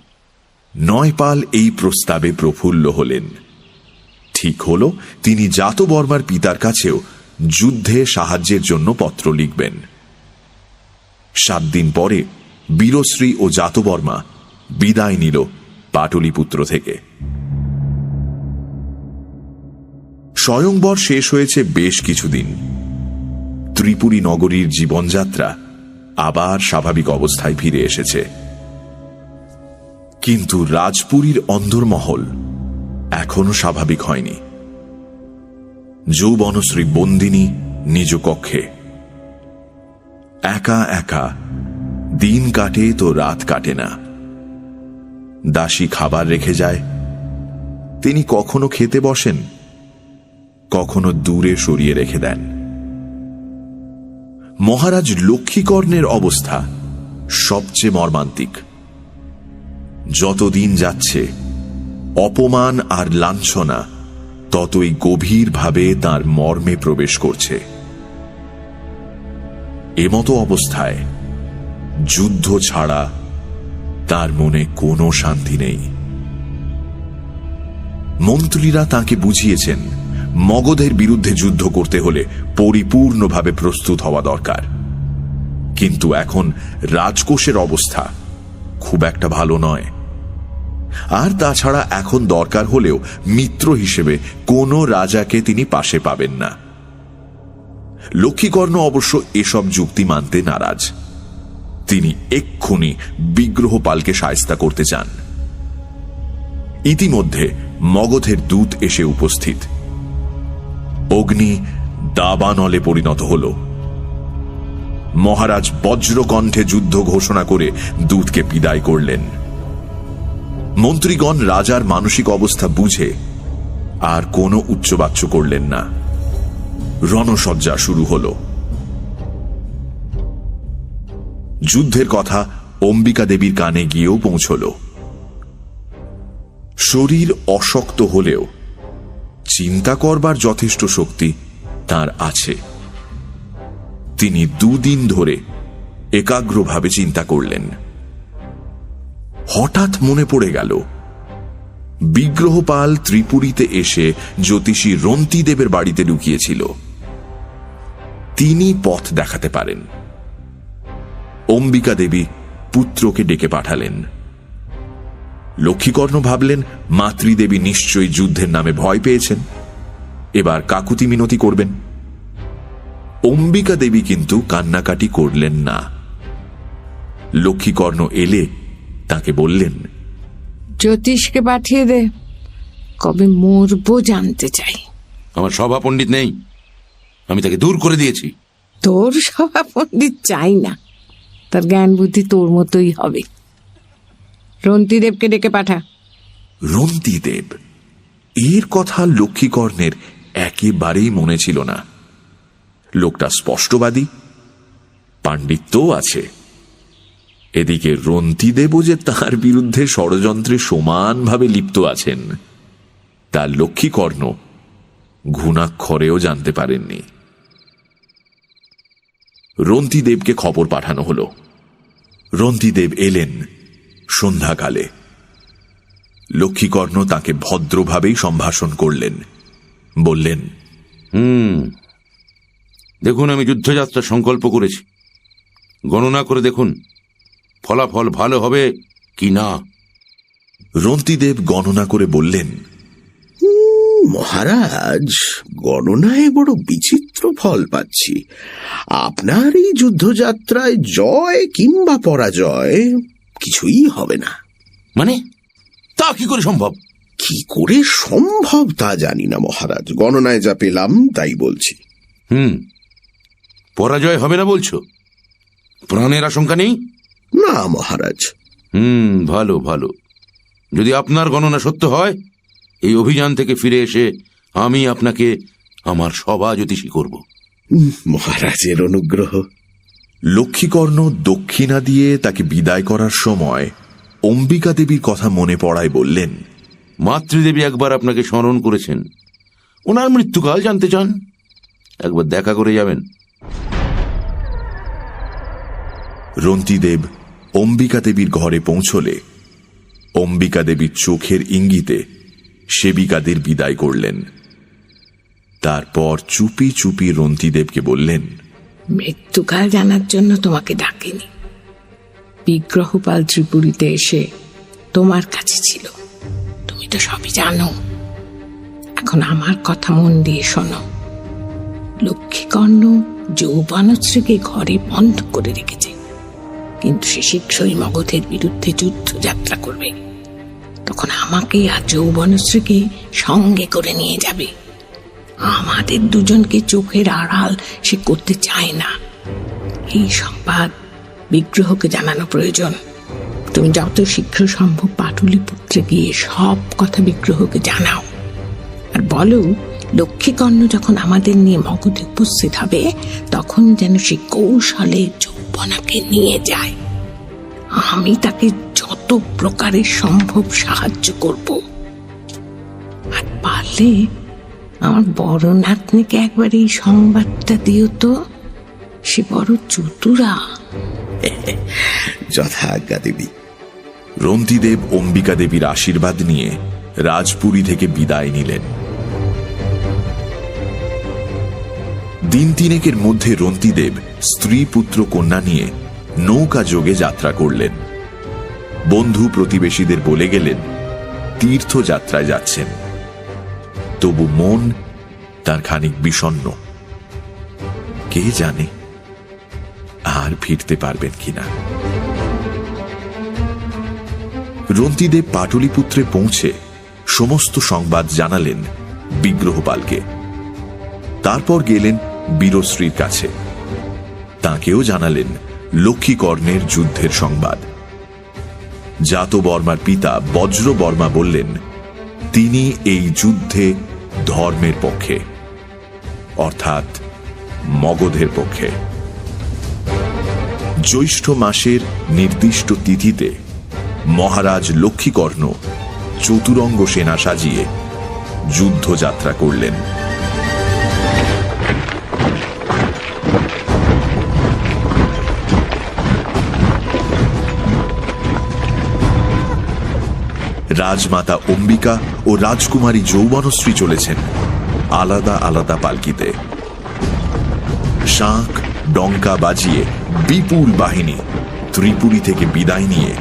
নয়পাল এই প্রস্তাবে প্রফুল্ল হলেন। ঠিক হল, তিনি জাতবর্মার পিতার কাছেও যুদ্ধে সাহায্যের জন্য পত্র লিখবেন। 7 দিন পরে বীরশ্রী ও জাতবর্মা বিদায় নিল পাটলিপুত্র থেকে। স্বয়ংবর শেষ হয়েছে বেশ কিছুদিন। ত্রিপুরী নগরীর জীবনযাত্রা আবার স্বাভাবিক অবস্থায় ফিরে এসেছে, কিন্তু রাজপুরীর অন্দরমহল এখনো স্বাভাবিক হয়নি। যৌবনশ্রী বন্দিনী নিজ কক্ষে একা একা, দিন কাটে তো রাত কাটে না। দাসী খাবার রেখে যায়, তিনি কখনো খেতে বসেন, কখনো দূরে সরিয়ে রেখে দেন। মহারাজ লক্ষ্মীকর্ণের অবস্থা সবচেয়ে মর্মান্তিক। যতদিন যাচ্ছে অপমান আর লাঞ্ছনা ততই গভীরভাবে তার মর্মে প্রবেশ করছে। এমতো অবস্থায় যুদ্ধ ছাড়া তার মনে কোনো শান্তি নেই। মন্ত্রীরা তাকে বুঝিয়েছেন, মগধের বিরুদ্ধে যুদ্ধ করতে হলে পরিপূর্ণভাবে প্রস্তুত হওয়া দরকার, কিন্তু এখন রাজকোষের অবস্থা খুব একটা ভালো নয়। আর তাছাড়া এখন দরকার হলেও মিত্র হিসেবে কোনো রাজাকে তিনি পাশে পাবেন না। লক্ষ্মীকর্ণ অবশ্য এসব যুক্তি মানতে নারাজ। তিনি এক্ষুনি বিগ্রহপালকে শায়েস্তা করতে চান। ইতিমধ্যে মগধের দূত এসে উপস্থিত। অগ্নি দাবানলে পরিণত হল। মহারাজ বজ্রকণ্ঠে যুদ্ধ ঘোষণা করে দূতকে বিদায় করলেন। মন্ত্রীগণ রাজার মানসিক অবস্থা বুঝে আর কোনো উচ্চবাচ্য করলেন না। রণসজ্জা শুরু হল। যুদ্ধের কথা অম্বিকা দেবীর কানে গিয়েও পৌঁছল। শরীর অশক্ত হলেও চিন্তা করবার যথেষ্ট শক্তি তার আছে। তিনি 2 দিন ধরে একাগ্রভাবে চিন্তা করলেন। হঠাৎ মনে পড়ে গেল, বিগ্রহপাল ত্রিপুরীতে এসে জ্যোতিষী রন্তিদেবের বাড়িতে ঢুকিয়েছিল। তিনি পথ দেখাতে পারেন। অম্বিকা দেবী পুত্রকে ডেকে পাঠালেন। লক্ষ্মীকর্ণ ভাবলেন মাতৃদেবী নিশ্চয়ই যুদ্ধের নামে ভয় পেয়েছেন, এবার কাকুতি মিনতি করবেন। অম্বিকা দেবী কিন্তু কান্নাকাটি করলেন না। লক্ষ্মীকর্ণ এলে তাকে বললেন, জ্যোতিষকে পাঠিয়ে দে, কবে মরবো জানতে চাই। আমার সভা পণ্ডিত নেই, আমি তাকে দূর করে দিয়েছি। তোর সভা পণ্ডিত চাই না, তার জ্ঞান বুদ্ধি তোর মতোই হবে। রন্তিদেবকে ডেকে পাঠা। রন্তিদেব, এর কথা লক্ষ্মীকর্ণের একেবারেই মনে ছিল না। লোকটা স্পষ্টবাদী, পাণ্ডিত্যও আছে। এদিকে রন্তিদেবও যে তার বিরুদ্ধে ষড়যন্ত্রে সমানভাবে লিপ্ত আছেন তা লক্ষ্মীকর্ণ ঘুণাক্ষরেও জানতে পারেননি। রন্তিদেবকে খবর পাঠানো হল। রন্তিদেব এলেন সন্ধ্যাকালে। লক্ষ্মীকর্ণ তাকে ভদ্রভাবেই সম্ভাষণ করলেন। বললেন, দেখুন, আমি যুদ্ধযাত্রা সংকল্প করেছি। গণনা করে দেখুন ফলাফল ভালো হবে কি না। রন্তিদেব গণনা করে বললেন, মহারাজ, গণনায় বড় বিচিত্র ফল পাচ্ছি। আপনার এই যুদ্ধযাত্রায় জয় কিংবা পরাজয় কিছুই হবে না। মানে তা কি করে সম্ভব? কি করে সম্ভব তা জানি না মহারাজ, গণনায় যা পেলাম তাই বলছি। পরাজয় হবে না বলছো? প্রাণের আশঙ্কা নেই? না মহারাজ। ভালো ভালো। যদি আপনার গণনা সত্য হয়, এই অভিযান থেকে ফিরে এসে আমি আপনাকে আমার সভা জ্যোতিষী করব। মহারাজের অনুগ্রহ। লক্ষ্মীকর্ণ দক্ষিণা দিয়ে তাকে বিদায় করার সময় অম্বিকা দেবীর কথা মনে পড়ায় বললেন, মাতৃদেবী একবার আপনাকে স্মরণ করেছেন, ওনার মৃত্যুকাল জানতে চান, একবার দেখা করে যাবেন। রন্তিদেব অম্বিকা দেবীর ঘরে পৌঁছলে অম্বিকা দেবীর চোখের ইঙ্গিতে সেবিকাদের বিদায় করলেন। তারপর চুপি চুপি রন্তিদেবকে বললেন, মৃত্যুকাল জানার জন্য তোমাকে ডাকেনি। বিগ্রহপাল ত্রিপুরীতে এসে তোমার কাছে ছিল, তুমি তো সবই জানো। এখন আমার কথা মন দিয়ে শোনো। লক্ষ্মীকর্ণ যৌবনশ্রীকে ঘরে বন্ধ করে রেখেছে, কিন্তু সে শীঘ্রই মগধের বিরুদ্ধে যুদ্ধযাত্রা করবে। তখন আমাকে আর যৌবনশ্রীকে সঙ্গে করে নিয়ে যাবে। আমাদের দুজনকে চোখের আড়াল সে করতে চায় না। এই সংবাদ বিগ্রহকে জানানো প্রয়োজন। তুমি যত শীঘ্র সম্ভব পাটলিপুত্রে গিয়ে সব কথা বিগ্রহকে জানাও, আর বলো লক্ষ্মীকর্ণ যখন আমাদের নিয়ে মগধে উপস্থিত হবে, তখন যেন সে কৌশলে যৌবনাকে নিয়ে যায়। আমি তাকে যত প্রকারের সম্ভব সাহায্য করব। আর পারলে আমার বড় নাতনিকে একবার এই সংবাদটা দিও তো, সে বড় চতুরা। যথাজ্ঞা দেবী। রন্তিদেব অম্বিকা দেবীর আশীর্বাদ নিয়ে রাজপুরী থেকে বিদায় নিলেন। দিন তিনেকের মধ্যে রন্তিদেব স্ত্রী পুত্র কন্যা নিয়ে নৌকা যোগে যাত্রা করলেন। বন্ধু প্রতিবেশীদের বলে গেলেন তীর্থযাত্রায় যাচ্ছেন। তবু মন তার খানিক বিষণ্ণ। কে জানে আর ফিরতে পারবেন কিনা। রন্তিদেব পাটলিপুত্রে পৌঁছে সমস্ত সংবাদ জানালেন বিগ্রহপালকে। তারপর গেলেন বীরশ্রীর কাছে, তাকেও জানালেন লক্ষ্মীকর্ণের যুদ্ধের সংবাদ। জাতবর্মার পিতা বজ্রবর্মা বললেন তিনি এই যুদ্ধে ধর্মের পক্ষে, অর্থাৎ মগধের পক্ষে। জ্যৈষ্ঠ মাসের নির্দিষ্ট তিথিতে মহারাজ লক্ষ্মীকর্ণ চতুরঙ্গ সেনা সাজিয়ে যুদ্ধযাত্রা করলেন। রাজমাতা অম্বিকা ও রাজকুমারী যৌবনশ্রী চলেছেন আলাদা আলাদা পালকিতে। শাঁখ ডঙ্কা বাজিয়ে বিপুল বাহিনী ত্রিপুরী থেকে বিদায় নিয়ে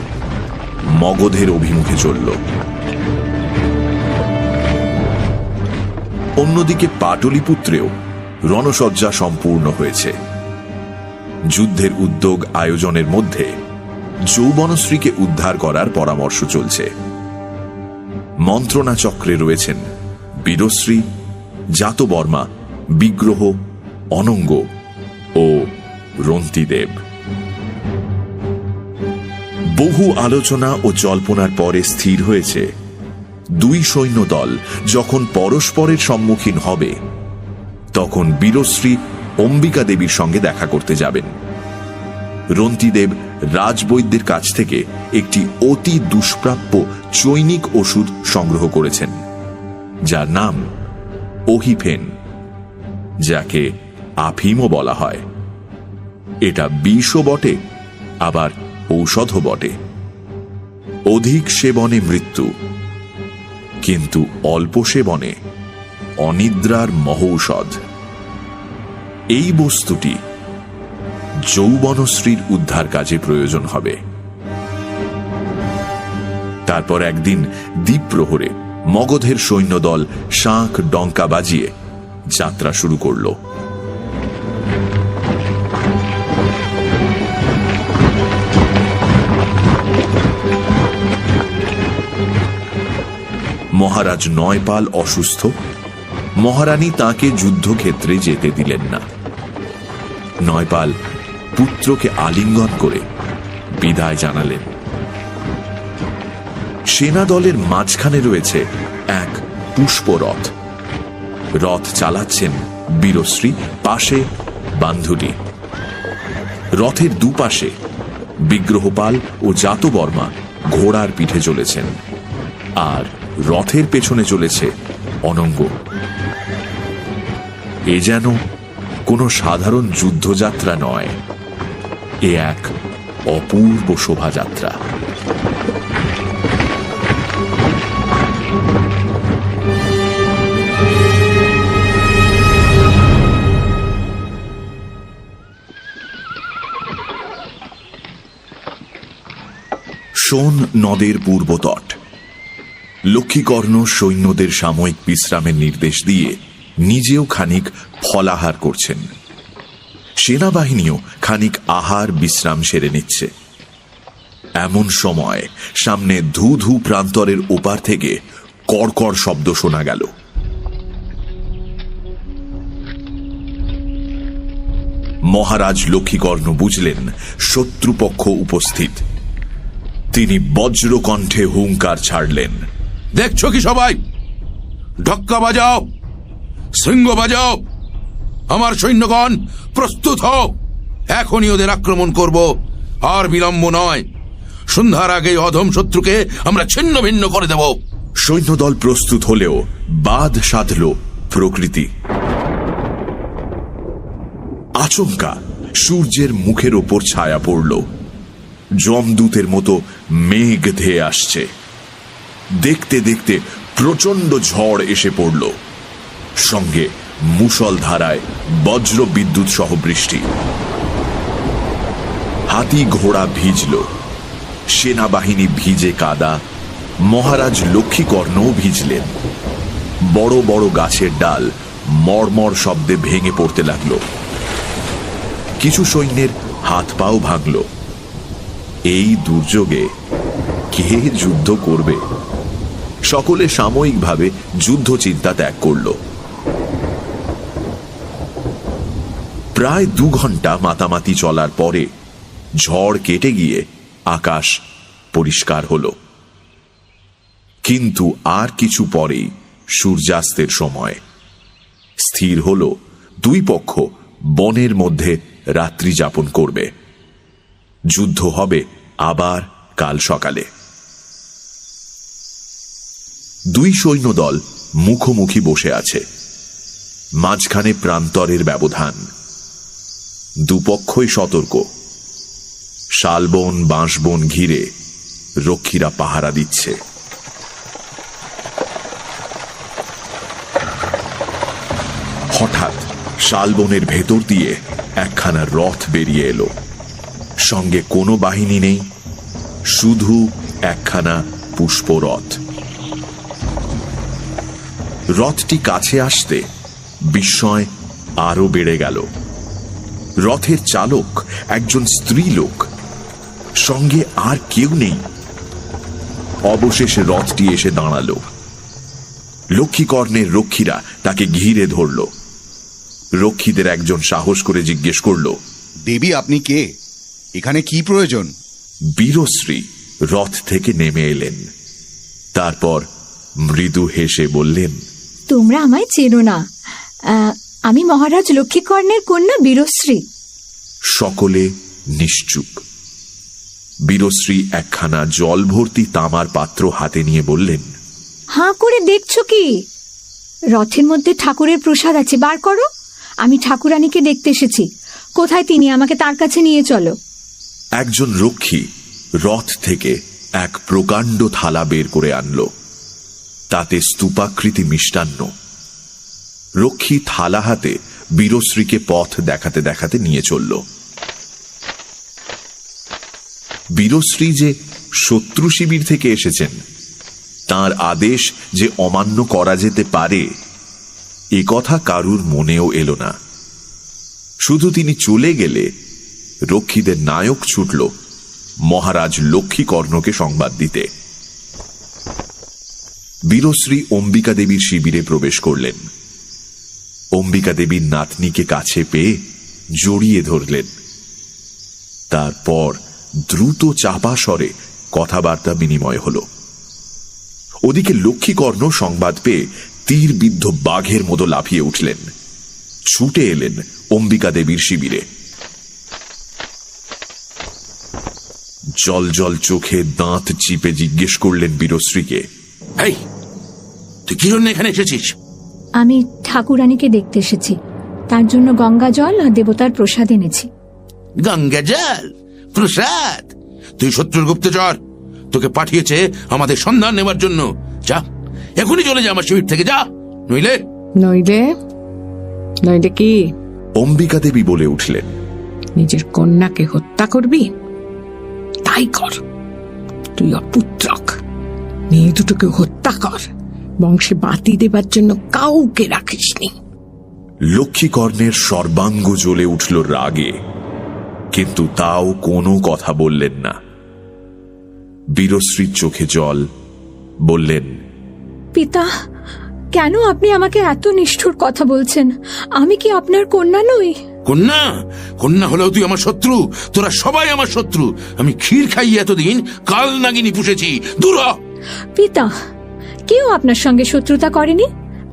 মগধের অভিমুখে চলল। অন্যদিকে পাটলিপুত্রেও রণসজ্জা সম্পূর্ণ হয়েছে। যুদ্ধের উদ্যোগ আয়োজনের মধ্যে যৌবনশ্রীকে উদ্ধার করার পরামর্শ চলছে। মন্ত্রণা চক্রে রয়েছেন বীরশ্রী, জাতবর্মা, বিগ্রহ, অনঙ্গ ও রন্তিদেব। বহু আলোচনা ও জল্পনার পরে স্থির হয়েছে দুই সৈন্যদল যখন পরস্পরের সম্মুখীন হবে তখন বীরশ্রী অম্বিকা দেবীর সঙ্গে দেখা করতে যাবেন। রন্তিদেব রাজবৈদ্যের কাছ থেকে একটি অতি দুষ্প্রাপ্য চৈনিক ওষুধ সংগ্রহ করেছেন, যার নাম ওহিফেন, যাকে আফিমও বলা হয়। এটা বিষও বটে, আবার ঔষধও বটে। অধিক সেবনে মৃত্যু, কিন্তু অল্প সেবনে অনিদ্রার মহৌষধ। এই বস্তুটি যৌবনশ্রীর উদ্ধার কাজে প্রয়োজন হবে। তারপর একদিন দ্বীপ্রহরে মগধের সৈন্যদল শাঁখ ডঙ্কা বাজিয়ে যাত্রা শুরু করল। মহারাজ নয়পাল অসুস্থ। মহারানী তাকে যুদ্ধক্ষেত্রে যেতে দিলেন না। নয়পাল পুত্রকে আলিঙ্গন করে বিদায় জানালেন। সেনাদলের মাঝখানে রয়েছে এক পুষ্পরথ। রথ চালাচ্ছেন বীরশ্রী, পাশে বান্ধুটি। রথের দুপাশে বিগ্রহপাল ও জাতবর্মা ঘোড়ার পিঠে চলেছেন, আর রথের পেছনে চলেছে অনঙ্গ। এ যেন কোনো সাধারণ যুদ্ধযাত্রা নয়, এ এক অপূর্ব শোভাযাত্রা। সোন নদের পূর্বতট। লক্ষ্মীকর্ণ সৈন্যদের সাময়িক বিশ্রামের নির্দেশ দিয়ে নিজেও খানিক ফলাহার করছেন। সেনাবাহিনীও খানিক আহার বিশ্রাম সেরে নিচ্ছে। এমন সময় সামনে ধু ধু প্রান্তরের ওপার থেকে কড়কড় শব্দ শোনা গেল। মহারাজ লক্ষ্মীকর্ণ বুঝলেন শত্রুপক্ষ উপস্থিত। তিনি বজ্রকণ্ঠে হুঙ্কার ছাড়লেন, দেখছো কি সবাই? ঢক্কা বাজাও, শৃঙ্গ বাজাও, আমার সৈন্যগণ প্রস্তুত হও। এখনই ওদের আক্রমণ করব, আর বিলম্ব নয়। সন্ধ্যার আগে অধম শত্রুকে আমরা ছিন্ন ভিন্ন করে দেব। সৈন্যদল প্রস্তুত হলেও বাদ সাধল প্রকৃতি। আচমকা সূর্যের মুখের ওপর ছায়া পড়ল। যমদূতের মতো মেঘ ধেয়ে আসছে। দেখতে দেখতে প্রচন্ড ঝড় এসে পড়ল, সঙ্গে মুষলধারায় বজ্র বিদ্যুৎ সহ বৃষ্টি। হাতি ঘোড়া ভিজল, সেনাবাহিনী ভিজে কাদা, মহারাজ লক্ষ্মীকর্ণও ভিজলেন। বড় বড় গাছের ডাল মড়মড় শব্দে ভেঙে পড়তে লাগল। কিছু সৈন্যের হাত পাও ভাঙল। এই দুর্যোগে কে যুদ্ধ করবে? সকলে সাময়িকভাবে যুদ্ধ চিন্তা ত্যাগ করল। প্রায় 2 ঘন্টা মাতামাতি চলার পরে ঝড় কেটে গিয়ে আকাশ পরিষ্কার হল। কিন্তু আর কিছু পরেই সূর্যাস্তের সময়। স্থির হল দুই পক্ষ বনের মধ্যে রাত্রি যাপন করবে। যুদ্ধ হবে আবার কাল সকালে। দুই সৈন্যদল মুখোমুখি বসে আছে। মাঝখানে প্রান্তরের ব্যবধান। দুপক্ষই সতর্ক। শালবন বাঁশবন ঘিরে রক্ষীরা পাহারা দিচ্ছে। হঠাৎ শালবনের ভেতর দিয়ে একখানা রথ বেরিয়ে এলো। সঙ্গে কোনো বাহিনী নেই, শুধু একখানা পুষ্পরথ। রথটি কাছে আসতে বিস্ময় আরো বেড়ে গেল। রথের চালক একজন স্ত্রীলোক, সঙ্গে আর কেউ নেই। অবশেষে রথটি এসে দাঁড়ালো। লক্ষ্মীকর্ণের রক্ষীরা তাকে ঘিরে ধরল। রক্ষীদের একজন সাহস করে জিজ্ঞেস করল, দেবী আপনি কে? এখানে কি প্রয়োজন? বীরশ্রী রথ থেকে নেমে এলেন। তারপর মৃদু হেসে বললেন, তোমরা আমায় চেনো না। আমি মহারাজ লক্ষ্মীকর্ণের কন্যা বীরশ্রী। সকলে নিশ্চুপ। বীরশ্রী একখানা জল ভর্তি তামার পাত্র হাতে নিয়ে বললেন, হাঁ করে দেখছো কি? রথের মধ্যে ঠাকুরের প্রসাদ আছে, বার করো। আমি ঠাকুরানীকে দেখতে এসেছি। কোথায় তিনি? আমাকে তার কাছে নিয়ে চলো। একজন রক্ষী রথ থেকে এক প্রকাণ্ড থালা বের করে আনল। তাতে স্তূপাকৃতি মিষ্টান্ন। রক্ষী থালা হাতে বীরশ্রীকে পথ দেখাতে দেখাতে নিয়ে চলল। বীরশ্রী যে শত্রু শিবির থেকে এসেছেন, তার আদেশ যে অমান্য করা যেতে পারে, এ কথা কারুর মনেও এলো না। শুধু তিনি চলে গেলে রক্ষীদের নায়ক ছুটল মহারাজ লক্ষ্মীকর্ণকে সংবাদ দিতে। বীরশ্রী অম্বিকা দেবীর শিবিরে প্রবেশ করলেন। অম্বিকা দেবীর নাতনিকে কাছে পেয়ে জড়িয়ে ধরলেন। তারপর দ্রুত চাপা স্বরে কথাবার্তা বিনিময় হল। ওদিকে লক্ষ্মীকর্ণ সংবাদ পেয়ে তীর বিদ্ধ বাঘের মতো লাফিয়ে উঠলেন। ছুটে এলেন অম্বিকা দেবীর শিবিরে। জল জল চোখে দাঁত চিপে জিজ্ঞেস করলেন বীরশ্রীকে, এই তুই কি জন্য এখানে এসেছিস? আমি ঠাকুরানীকে দেখতে এসেছি। তার জন্য গঙ্গা জল আর দেবতার প্রসাদ এনেছি। গঙ্গা জল, প্রসাদ? তুই শত্রুর গুপ্তচর। তোকে পাঠিয়েছে আমাদের সন্ধান নেবার জন্য। যা, এখনই চলে যা আমার শিবির থেকে, যা। নইলে নইলে নইলে কি? অম্বিকা দেবী বলে উঠলেন, নিজের কন্যাকে হত্যা করবি? তাই কর। তুই অপুত্রক। মেয়ে দুটোকে হত্যা কর। বংশে বাতি দেবার জন্য কাউকে রাখিসনি। লক্ষ্মীকর্ণের সর্বাঙ্গ জ্বলে উঠল রাগে, কিন্তু তাও কোনো কথা বললেন না। বীরশ্রীর চোখে জল। বললেন, পিতা, কেন আপনি আমাকে এত নিষ্ঠুর কথা বলছেন? আমি কি আপনার কন্যা নই? কন্যা? কন্যা হলেও তুই আমার শত্রু। তোরা সবাই আমার শত্রু। আমি ক্ষীর খাইয়ে এতদিন কাল নাগিনী পুষেছি। দূর হ। পিতা, কেউ আপনার সঙ্গে শত্রুতা করেনি।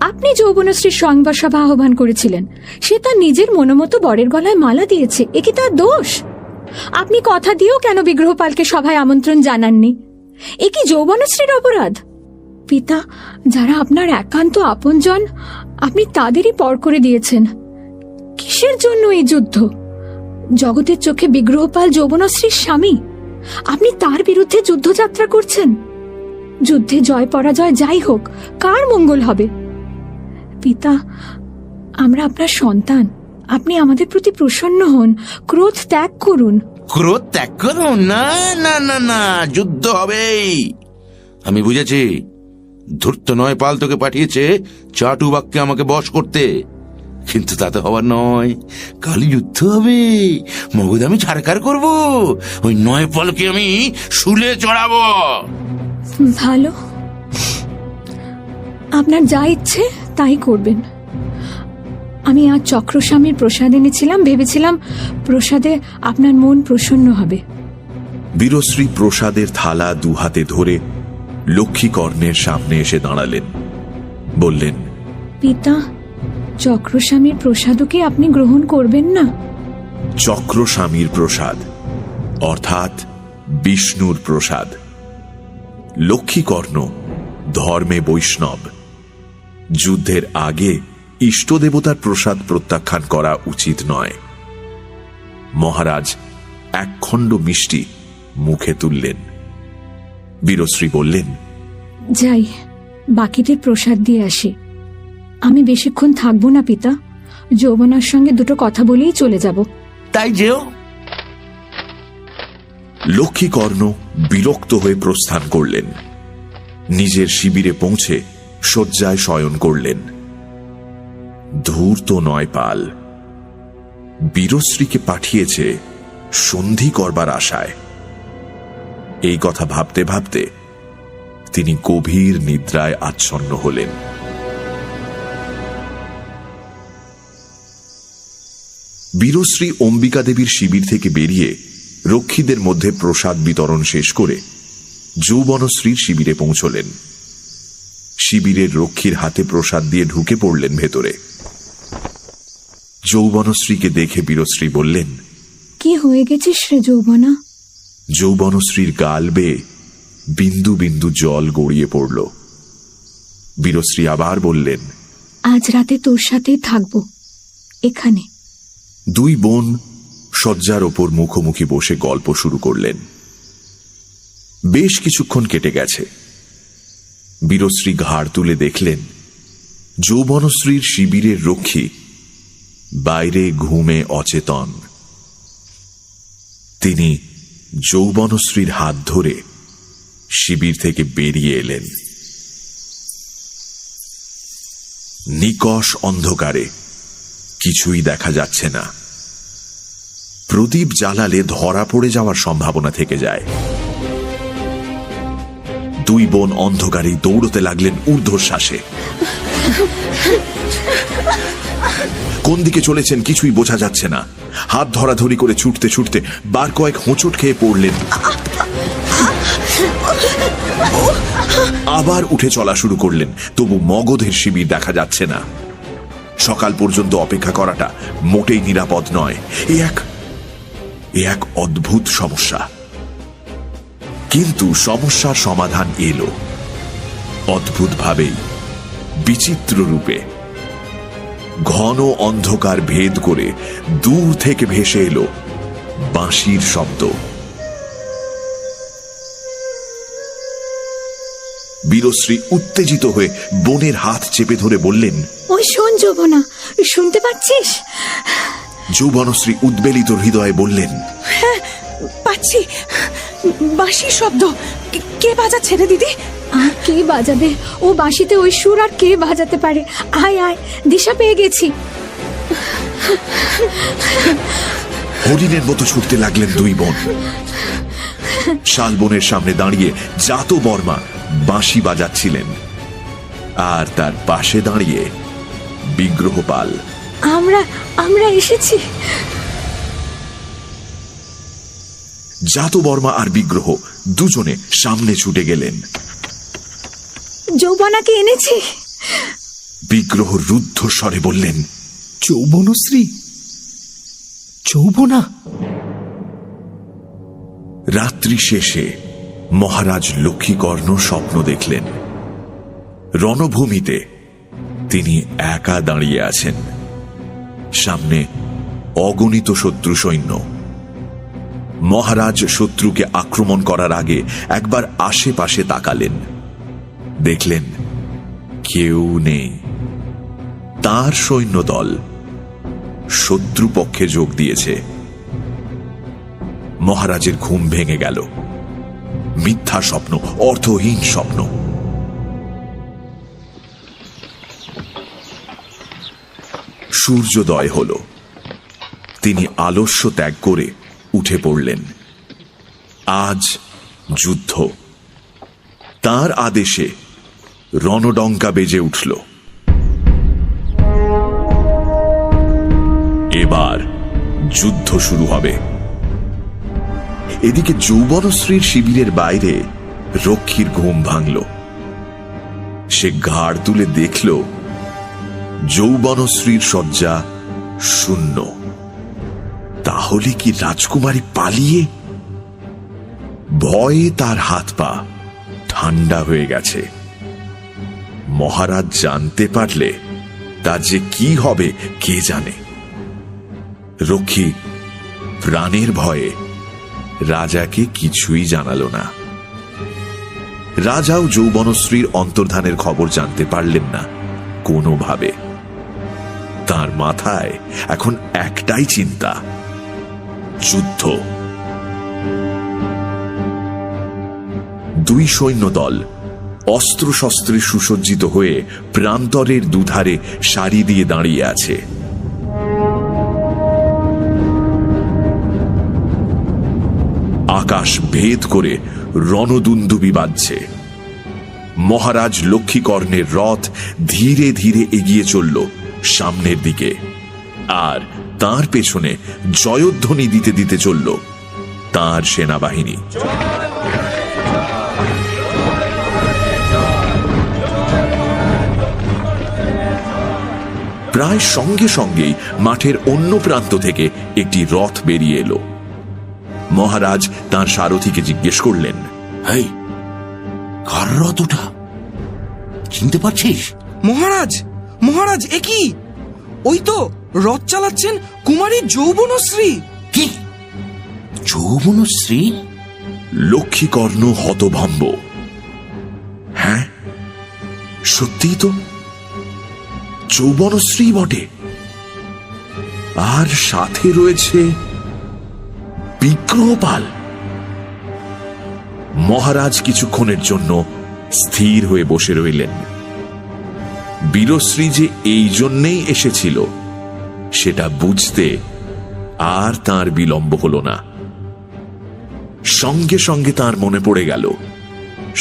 আপনি যৌবনশ্রীর সংবাদ সভা আহ্বান করেছিলেন। সে তার নিজের মনোমতো বরের গলায় মালা দিয়েছে। এ কি তার দোষ? আপনি কথা দিয়েও কেন বিগ্রহপালকে সভায় আমন্ত্রণ জানাননি? এ কি যৌবনশ্রীর অপরাধ? পিতা, যারা আপনার একান্ত আপনজন, আপনি তাদেরই পর করে দিয়েছেন। কিসের জন্য এই যুদ্ধ? জগতের চোখে বিগ্রহপাল যৌবনশ্রীর স্বামী। আপনি তার বিরুদ্ধে যুদ্ধযাত্রা করছেন। যুদ্ধে জয় পরাজয় যাই হোক, কার মঙ্গল হবে? পিতা, আমরা আপনার সন্তান। আপনি আমাদের প্রতি প্রসন্ন হন, ক্রোধ ত্যাগ করুন। ক্রোধ ত্যাগ করুন? না না না না, যুদ্ধ হবেই। আমি বুঝেছি। ধূর্ত নয় পাল তোকে পাঠিয়েছে চাটু বাক্যে আমাকে বশ করতে, কিন্তু তাতে হবার নয়। কালই যুদ্ধ হবে। মগধ আমি ছাড়কার করব। ওই নয় পালকে আমি শুলে চড়াবো। ভালো, আপনার যা ইচ্ছে তাই করবেন। আমি আজ চক্রস্বামীর প্রসাদ এনেছিলাম, ভেবেছিলাম প্রসাদে আপনার মন প্রসন্ন হবে। বীরশ্রী প্রসাদের থালা দুহাতে ধরে লক্ষ্মীকর্ণের সামনে এসে দাঁড়ালেন। বললেন, পিতা, চক্রস্বামীর প্রসাদও কি আপনি গ্রহণ করবেন না? চক্রস্বামীর প্রসাদ অর্থাৎ বিষ্ণুর প্রসাদ। লক্ষ্মীকর্ণ ধর্মে বৈষ্ণব। যুদ্ধের আগে ইষ্ট দেবতার প্রসাদ প্রত্যাখ্যান করা উচিত নয়। মহারাজ এক খণ্ড মিষ্টি মুখে তুললেন। বীরশ্রী বললেন, যাই, বাকিদের প্রসাদ দিয়ে আসি। আমি বেশিক্ষণ থাকবো না পিতা। যৌবনার সঙ্গে দুটো কথা বলেই চলে যাব। তাই যেও। লক্ষ্মীকর্ণ বিরক্ত হয়ে প্রস্থান করলেন। নিজের শিবিরে পৌঁছে শয্যায় শয়ন করলেন। ধূর্ত নয় পাল, বীরশ্রীকে পাঠিয়েছে সন্ধি করবার আশায়। এই কথা ভাবতে ভাবতে তিনি গভীর নিদ্রায় আচ্ছন্ন হলেন। বীরশ্রী অম্বিকা দেবীর শিবির থেকে বেরিয়ে রক্ষীদের মধ্যে প্রসাদ বিতরণ শেষ করে যৌবনশ্রীর শিবিরে পৌঁছলেন। শিবিরের রক্ষীর হাতে প্রসাদ দিয়ে ঢুকে পড়লেন ভেতরে। যৌবনশ্রীকে দেখে বীরশ্রী বললেন, কি হয়ে গেছিস রে যৌবনা? যৌবনশ্রীর গাল বেয়ে বিন্দু বিন্দু জল গড়িয়ে পড়ল। বীরশ্রী আবার বললেন, আজ রাতে তোর সাথেই থাকবো এখানে। দুই বোন শয্যার ওপর মুখোমুখি বসে গল্প শুরু করলেন। বেশ কিছুক্ষণ কেটে গেছে। বীরশ্রী ঘাড় তুলে দেখলেন যৌবনশ্রীর শিবিরের রক্ষী বাইরে ঘুমে অচেতন। তিনি যৌবনশ্রীর হাত ধরে শিবির থেকে বেরিয়ে এলেন। নিকষ অন্ধকারে কিছুই দেখা যাচ্ছে না। প্রদীপ জ্বালালে ধরা পড়ে যাওয়ার সম্ভাবনা থেকে যায়। দুই বোন অন্ধকারেই দৌড়তে লাগলেন ঊর্ধ্বশ্বাসে। কোন দিকে চলেছেন কিছুই বোঝা যাচ্ছে না। হাত ধরাধরি করে ছুটতে ছুটতে বার কয়েক হোঁচট খেয়ে পড়লেন। আবার উঠে চলা শুরু করলেন, তবু মগধের শিবির দেখা যাচ্ছে না। সকাল পর্যন্ত অপেক্ষা করাটা মোটেই নিরাপদ নয়। এ এক অদ্ভুত সমস্যা। কিন্তু সমস্যার সমাধান এলো অদ্ভুতভাবেই, বিচিত্র রূপে। ঘন অন্ধকার ভেদ করে দূর থেকে ভেসে এলো বাঁশির শব্দ। বীরশ্রী উত্তেজিত হয়ে বোনের হাত চেপে ধরে বললেন, ওই শোন যৌবনা, শুনতে পাচ্ছিস? যৌবনশ্রী উদ্বেলিত হৃদয়ে বললেন, হ্যাঁ পাচ্ছি, বাঁশির শব্দ। কে বাজাচ্ছে রে দিদি? আর কে বাজাবে? ও বাঁশিতে ওই সুর আর কে বাজাতে পারে? আয় আয়, দিশা পেয়ে গেছি। হরিণের মতো ছুটতে লাগলেন দুই বোন। শালবনের সামনে দাঁড়িয়ে জাত বর্মা বাঁশি বাজাচ্ছিলেন, আর তার পাশে দাঁড়িয়ে বিগ্রহপাল। আমরা এসেছি। জাত বর্মা আর বিগ্রহ দুজনে সামনে ছুটে গেলেন। যৌবনাকে এনেছি। বিগ্রহ রুদ্ধ স্বরে বললেন, যৌবনশ্রী, যৌবনা। রাত্রি শেষে মহারাজ লক্ষ্মীকর্ণ স্বপ্ন দেখলেন। রণভূমিতে তিনি একা দাঁড়িয়ে আছেন। সামনে অগণিত শত্রু সৈন্য। মহারাজ শত্রুকে আক্রমণ করার আগে একবার আশেপাশে তাকালেন। দেখলেন কেউ নেই। তার সৈন্যদল শত্রুপক্ষে যোগ দিয়েছে। মহারাজের ঘুম ভেঙে গেল। মিথ্যা স্বপ্ন, অর্থহীন স্বপ্ন। সূর্যোদয় হল। তিনি আলস্য ত্যাগ করে উঠে পড়লেন। আজ যুদ্ধ। তার আদেশে রণডঙ্কা বেজে উঠল। এবার যুদ্ধ শুরু হবে। এদিকে যৌবনশ্রীর শিবিরের বাইরে রক্ষীর ঘুম ভাঙল। সে ঘাড় তুলে দেখল যৌবনশ্রীর শয্যা শূন্য। তাহলে কি রাজকুমারী পালিয়ে? ভয়ে তার হাত পা ঠান্ডা হয়ে গেছে। মহারাজ জানতে পারলে তা যে কি হবে কে জানে। রক্ষী প্রাণের ভয়ে রাজাকে কিছুই জানালো না। রাজাও যৌবনশ্রীর অন্তর্ধানের খবর জানতে পারলেন না কোনোভাবে। তার মাথায় এখন একটাই চিন্তা, যুদ্ধ। দুই সৈন্যদল অস্ত্রশস্ত্রে সুসজ্জিত হয়ে প্রান্তরের দুধারে সারি দিয়ে দাঁড়িয়ে আছে। আকাশ ভেদ করে রণদুন্দুবি বাজছে। মহারাজ লক্ষ্মীকর্ণের রথ ধীরে ধীরে এগিয়ে চলল সামনের দিকে, আর তার পেছনে জয়ধ্বনি দিতে দিতে চলল তার সেনাবাহিনী। প্রায় সঙ্গে সঙ্গেই মাঠের অন্য প্রান্ত থেকে একটি রথ বেরিয়ে এলো। মহারাজ তাঁর সারথীকে জিজ্ঞেস করলেন, এই কার রথ ওটা, চিনতে পারছিস? মহারাজ, মহারাজ, এ কি? ওই তো রথ চালাচ্ছেন কুমারী যৌবনশ্রী। কি যৌবনশ্রী? লক্ষ্মীকর্ণ হতভম্ব। হ্যাঁ, সত্যিই তো যৌবনশ্রী বটে, আর সাথে রয়েছে বিগ্রহপাল। মহারাজ কিছুক্ষণের জন্য স্থির হয়ে বসে রইলেন। বীরশ্রী যে এই জন্যেই এসেছিল সেটা বুঝতে আর তার বিলম্ব হল না। সঙ্গে সঙ্গে তার মনে পড়ে গেল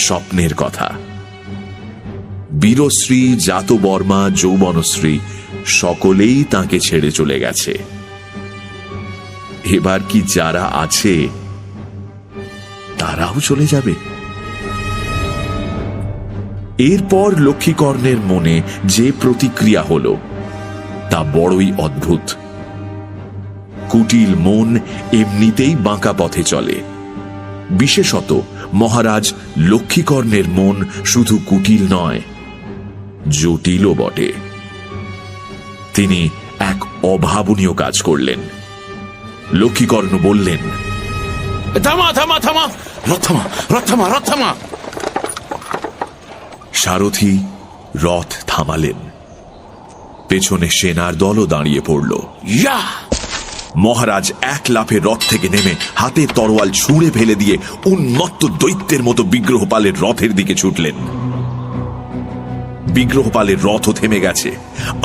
স্বপ্নের কথা। বীরশ্রী, জাতবর্মা, যৌবনশ্রী সকলেই তাকে ছেড়ে চলে গেছে। এবার কি যারা আছে তারাও চলে যাবে? এরপর লক্ষ্মীকর্ণের মনে যে প্রতিক্রিয়া হল তা বড়ই অদ্ভুত। কুটিল মন এমনিতেই বাঁকা পথে চলে। বিশেষত মহারাজ লক্ষ্মীকর্ণের মন শুধু কুটিল নয়, জটিলও বটে। তিনি এক অভাবনীয় কাজ করলেন। লক্ষ্মীকর্ণ বললেন, থামা থামা থামা, রথ থামা, রথ থামা, রথ থামা। সারথি রথ থামালেন। পেছনে সেনার দলও দাঁড়িয়ে পড়ল। ইয়া! মহারাজ এক লাফে রথ থেকে নেমে হাতে তরোয়াল ছুঁড়ে ফেলে দিয়ে উন্মত্ত দৈত্যের মতো বিগ্রহপালের রথের দিকে ছুটলেন। বিগ্রহপালের রথও থেমে গেছে,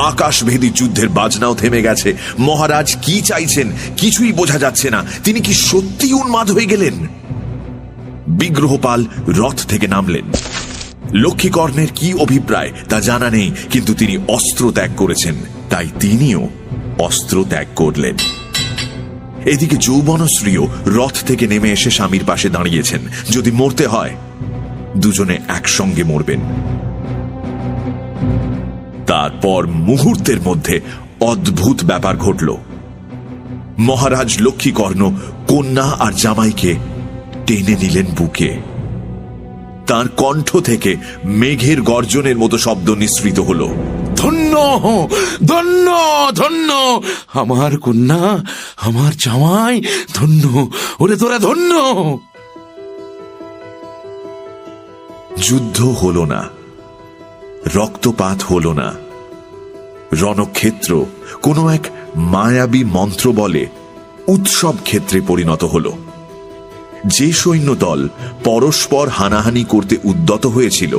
আকাশভেদী যুদ্ধের বাজনাও থেমে গেছে। মহারাজ কি চাইছেন কিছুই বোঝা যাচ্ছে না। তিনি কি সত্যি উন্মাদ হয়ে গেলেন? বিগ্রহপাল রথ থেকে নামলেন। লক্ষ্মীকর্ণের কি অভিপ্রায় তা জানা নেই, কিন্তু তিনি অস্ত্র ত্যাগ করেছেন, তাই তিনিও অস্ত্র ত্যাগ করলেন। এদিকে যৌবনশ্রীও রথ থেকে নেমে এসে স্বামীর পাশে দাঁড়িয়েছেন। যদি মরতে হয় দুজনে একসঙ্গে মরবেন। তারপর মুহূর্তের মধ্যে অদ্ভুত ব্যাপার ঘটল। মহারাজ লক্ষ্মীকর্ণ কন্যা আর জামাইকে টেনে নিলেন বুকে। তার কণ্ঠ থেকে মেঘের গর্জনের মতো শব্দ নিঃসৃত হল। ধন্য ধন্য ধন্য, আমার কন্যা, আমার জামাই, ধন্য, ওরে তোরা ধন্য। যুদ্ধ হল না, রক্তপাত হল না। রণক্ষেত্র কোনো এক মায়াবী মন্ত্র বলে উৎসব ক্ষেত্রে পরিণত হল। যে সৈন্যদল পরস্পর হানাহানি করতে উদ্যত হয়েছিল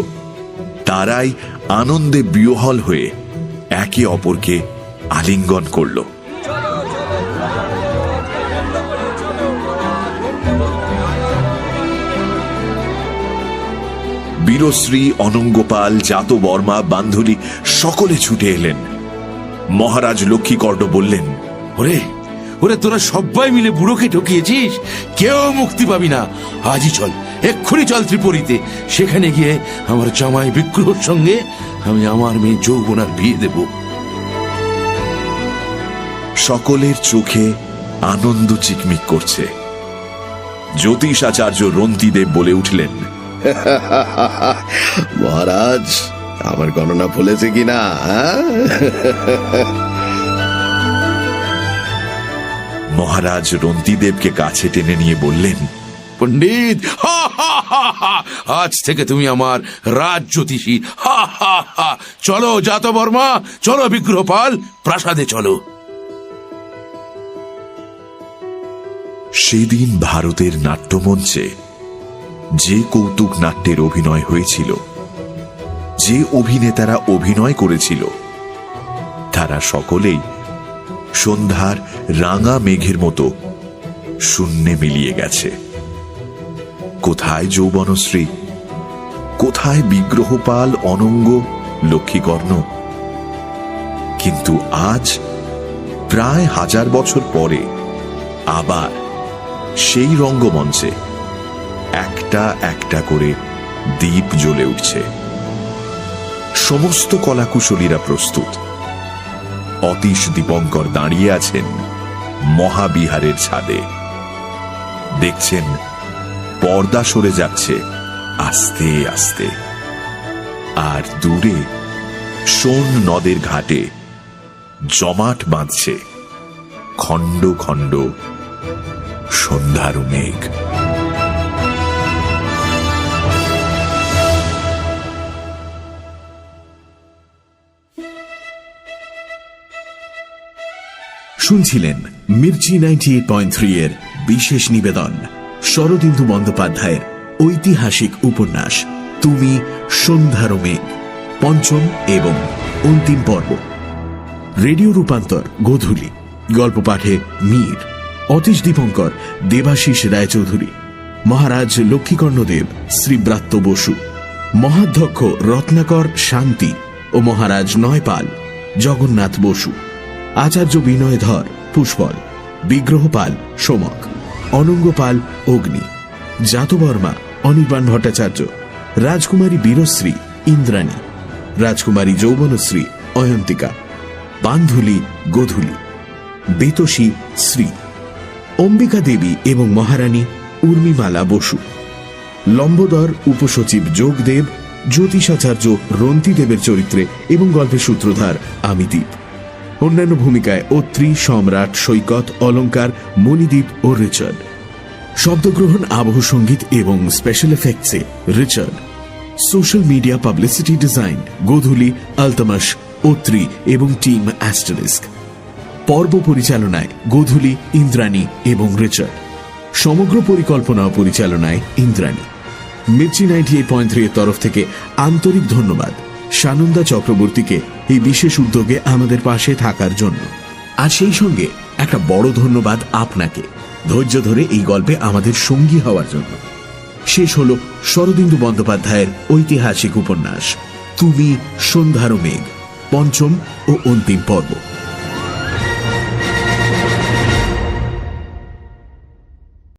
তারাই আনন্দে বিহ্বল হয়ে একে অপরকে আলিঙ্গন করল। বীরশ্রী, অনঙ্গপাল, জাতবর্মা, বান্ধুলি সকলে ছুটে এলেন। মহারাজ লক্ষ্মীকর্ণ বললেন, ওরে ওরে তোরা সবাই মিলে বুড়োকে ঠকিয়েছিস, কেউ মুক্তি পাবি না। আজই চল, এক্ষুনি চল ত্রিপুরীতে। সেখানে গিয়ে আমার জামাই বিগ্রহের সঙ্গে আমি আমার মেয়ে যৌবনার বিয়ে দেব। সকলের চোখে আনন্দ চিকমিক করছে। জ্যোতিষাচার্য রন্তিদেব বলে উঠলেন, মহারাজ, আমার গণনা ফলেছে কিনা? মহারাজ রন্তিদেবকে কাছে টেনে নিয়ে বললেন, পণ্ডিত, হা হা হা হা, আজ থেকে তুমি আমার রাজ জ্যোতিষী। হা হা হা। চলো জাতবর্মা, চলো বিগ্রহপাল, প্রাসাদে চলো। সেদিন ভারতের নাট্যমঞ্চে যে কৌতুক নাট্যের অভিনয় হয়েছিল, যে অভিনেতারা অভিনয় করেছিল, তারা সকলেই সন্ধ্যার রাঙা মেঘের মতো শূন্যে মিলিয়ে গেছে। কোথায় যৌবনশ্রী, কোথায় বিগ্রহপাল, অনঙ্গ, লক্ষ্মীকর্ণ? কিন্তু আজ প্রায় 1000 বছর পরে আবার সেই রঙ্গমঞ্চে একটা একটা করে দ্বীপ জ্বলে উঠছে। সমস্ত কলাকুশলীরা প্রস্তুত। অতীশ দীপঙ্কর দাঁড়িয়ে আছেন মহাবিহারের ছাদে। দেখছেন পর্দা সরে যাচ্ছে আস্তে আস্তে, আর দূরে সোন নদের ঘাটে জমাট বাঁধছে খণ্ড খণ্ড সন্ধ্যারু মেঘ। শুনছিলেন মির্চি 98.3 এর বিশেষ নিবেদন শরদিন্দু বন্দ্যোপাধ্যায়ের ঐতিহাসিক উপন্যাস তুমি সন্ধ্যারু মেঘ, পঞ্চম এবং অন্তিম পর্ব। রেডিও রূপান্তর গোধূলি। গল্প পাঠে মীর, অতীশ দীপঙ্কর, দেবাশিস রায়চৌধুরী, মহারাজ লক্ষ্মীকর্ণদেব শ্রীব্রাত্য বসু, মহাধ্যক্ষ রত্নাকর শান্তি ও মহারাজ নয়পাল জগন্নাথ বসু, আচার্য বিনয়ধর পুষ্পল, বিগ্রহপাল সোমক, অনঙ্গপাল অগ্নি, জাতবর্মা অনির্বাণ ভট্টাচার্য, রাজকুমারী বীরশ্রী ইন্দ্রাণী, রাজকুমারী যৌবনশ্রী অয়ন্তিকা, বান্ধুলি গোধূলি, বেতসী শ্রী, অম্বিকা দেবী এবং মহারানী উর্মিমালা বসু, লম্বোদর উপসচিব যোগদেব, জ্যোতিষাচার্য রন্তিদেবের চরিত্রে এবং গল্পের সূত্রধার আমি দ্বীপ। অন্যান্য ভূমিকায় অত্রি, সম্রাট, সৈকত, অলঙ্কার, মণিদ্বীপ ও রিচার্ড। শব্দগ্রহণ, আবহ সঙ্গীত এবং স্পেশাল এফেক্টসে Richard. Social media publicity design Godhuli, Altamas, Atri এবং টিম অ্যাস্টারিস্ক। পর্ব পরিচালনায় গোধূলি, ইন্দ্রাণী এবং রিচার্ড। সমগ্র পরিকল্পনা ও পরিচালনায় ইন্দ্রাণী। মির্চি 98.3 এর তরফ থেকে আন্তরিক ধন্যবাদ সানন্দা চক্রবর্তীকে এই বিশেষ উদ্যোগে আমাদের পাশে থাকার জন্য। আর সেই সঙ্গে একটা বড় ধন্যবাদ আপনাকে ধৈর্য ধরে এই গল্পে আমাদের সঙ্গী হওয়ার জন্য। শেষ হল শরদিন্দু বন্দ্যোপাধ্যায়ের ঐতিহাসিক উপন্যাস তুমি সন্ধ্যারু মেঘ, পঞ্চম ও অন্তিম পর্ব।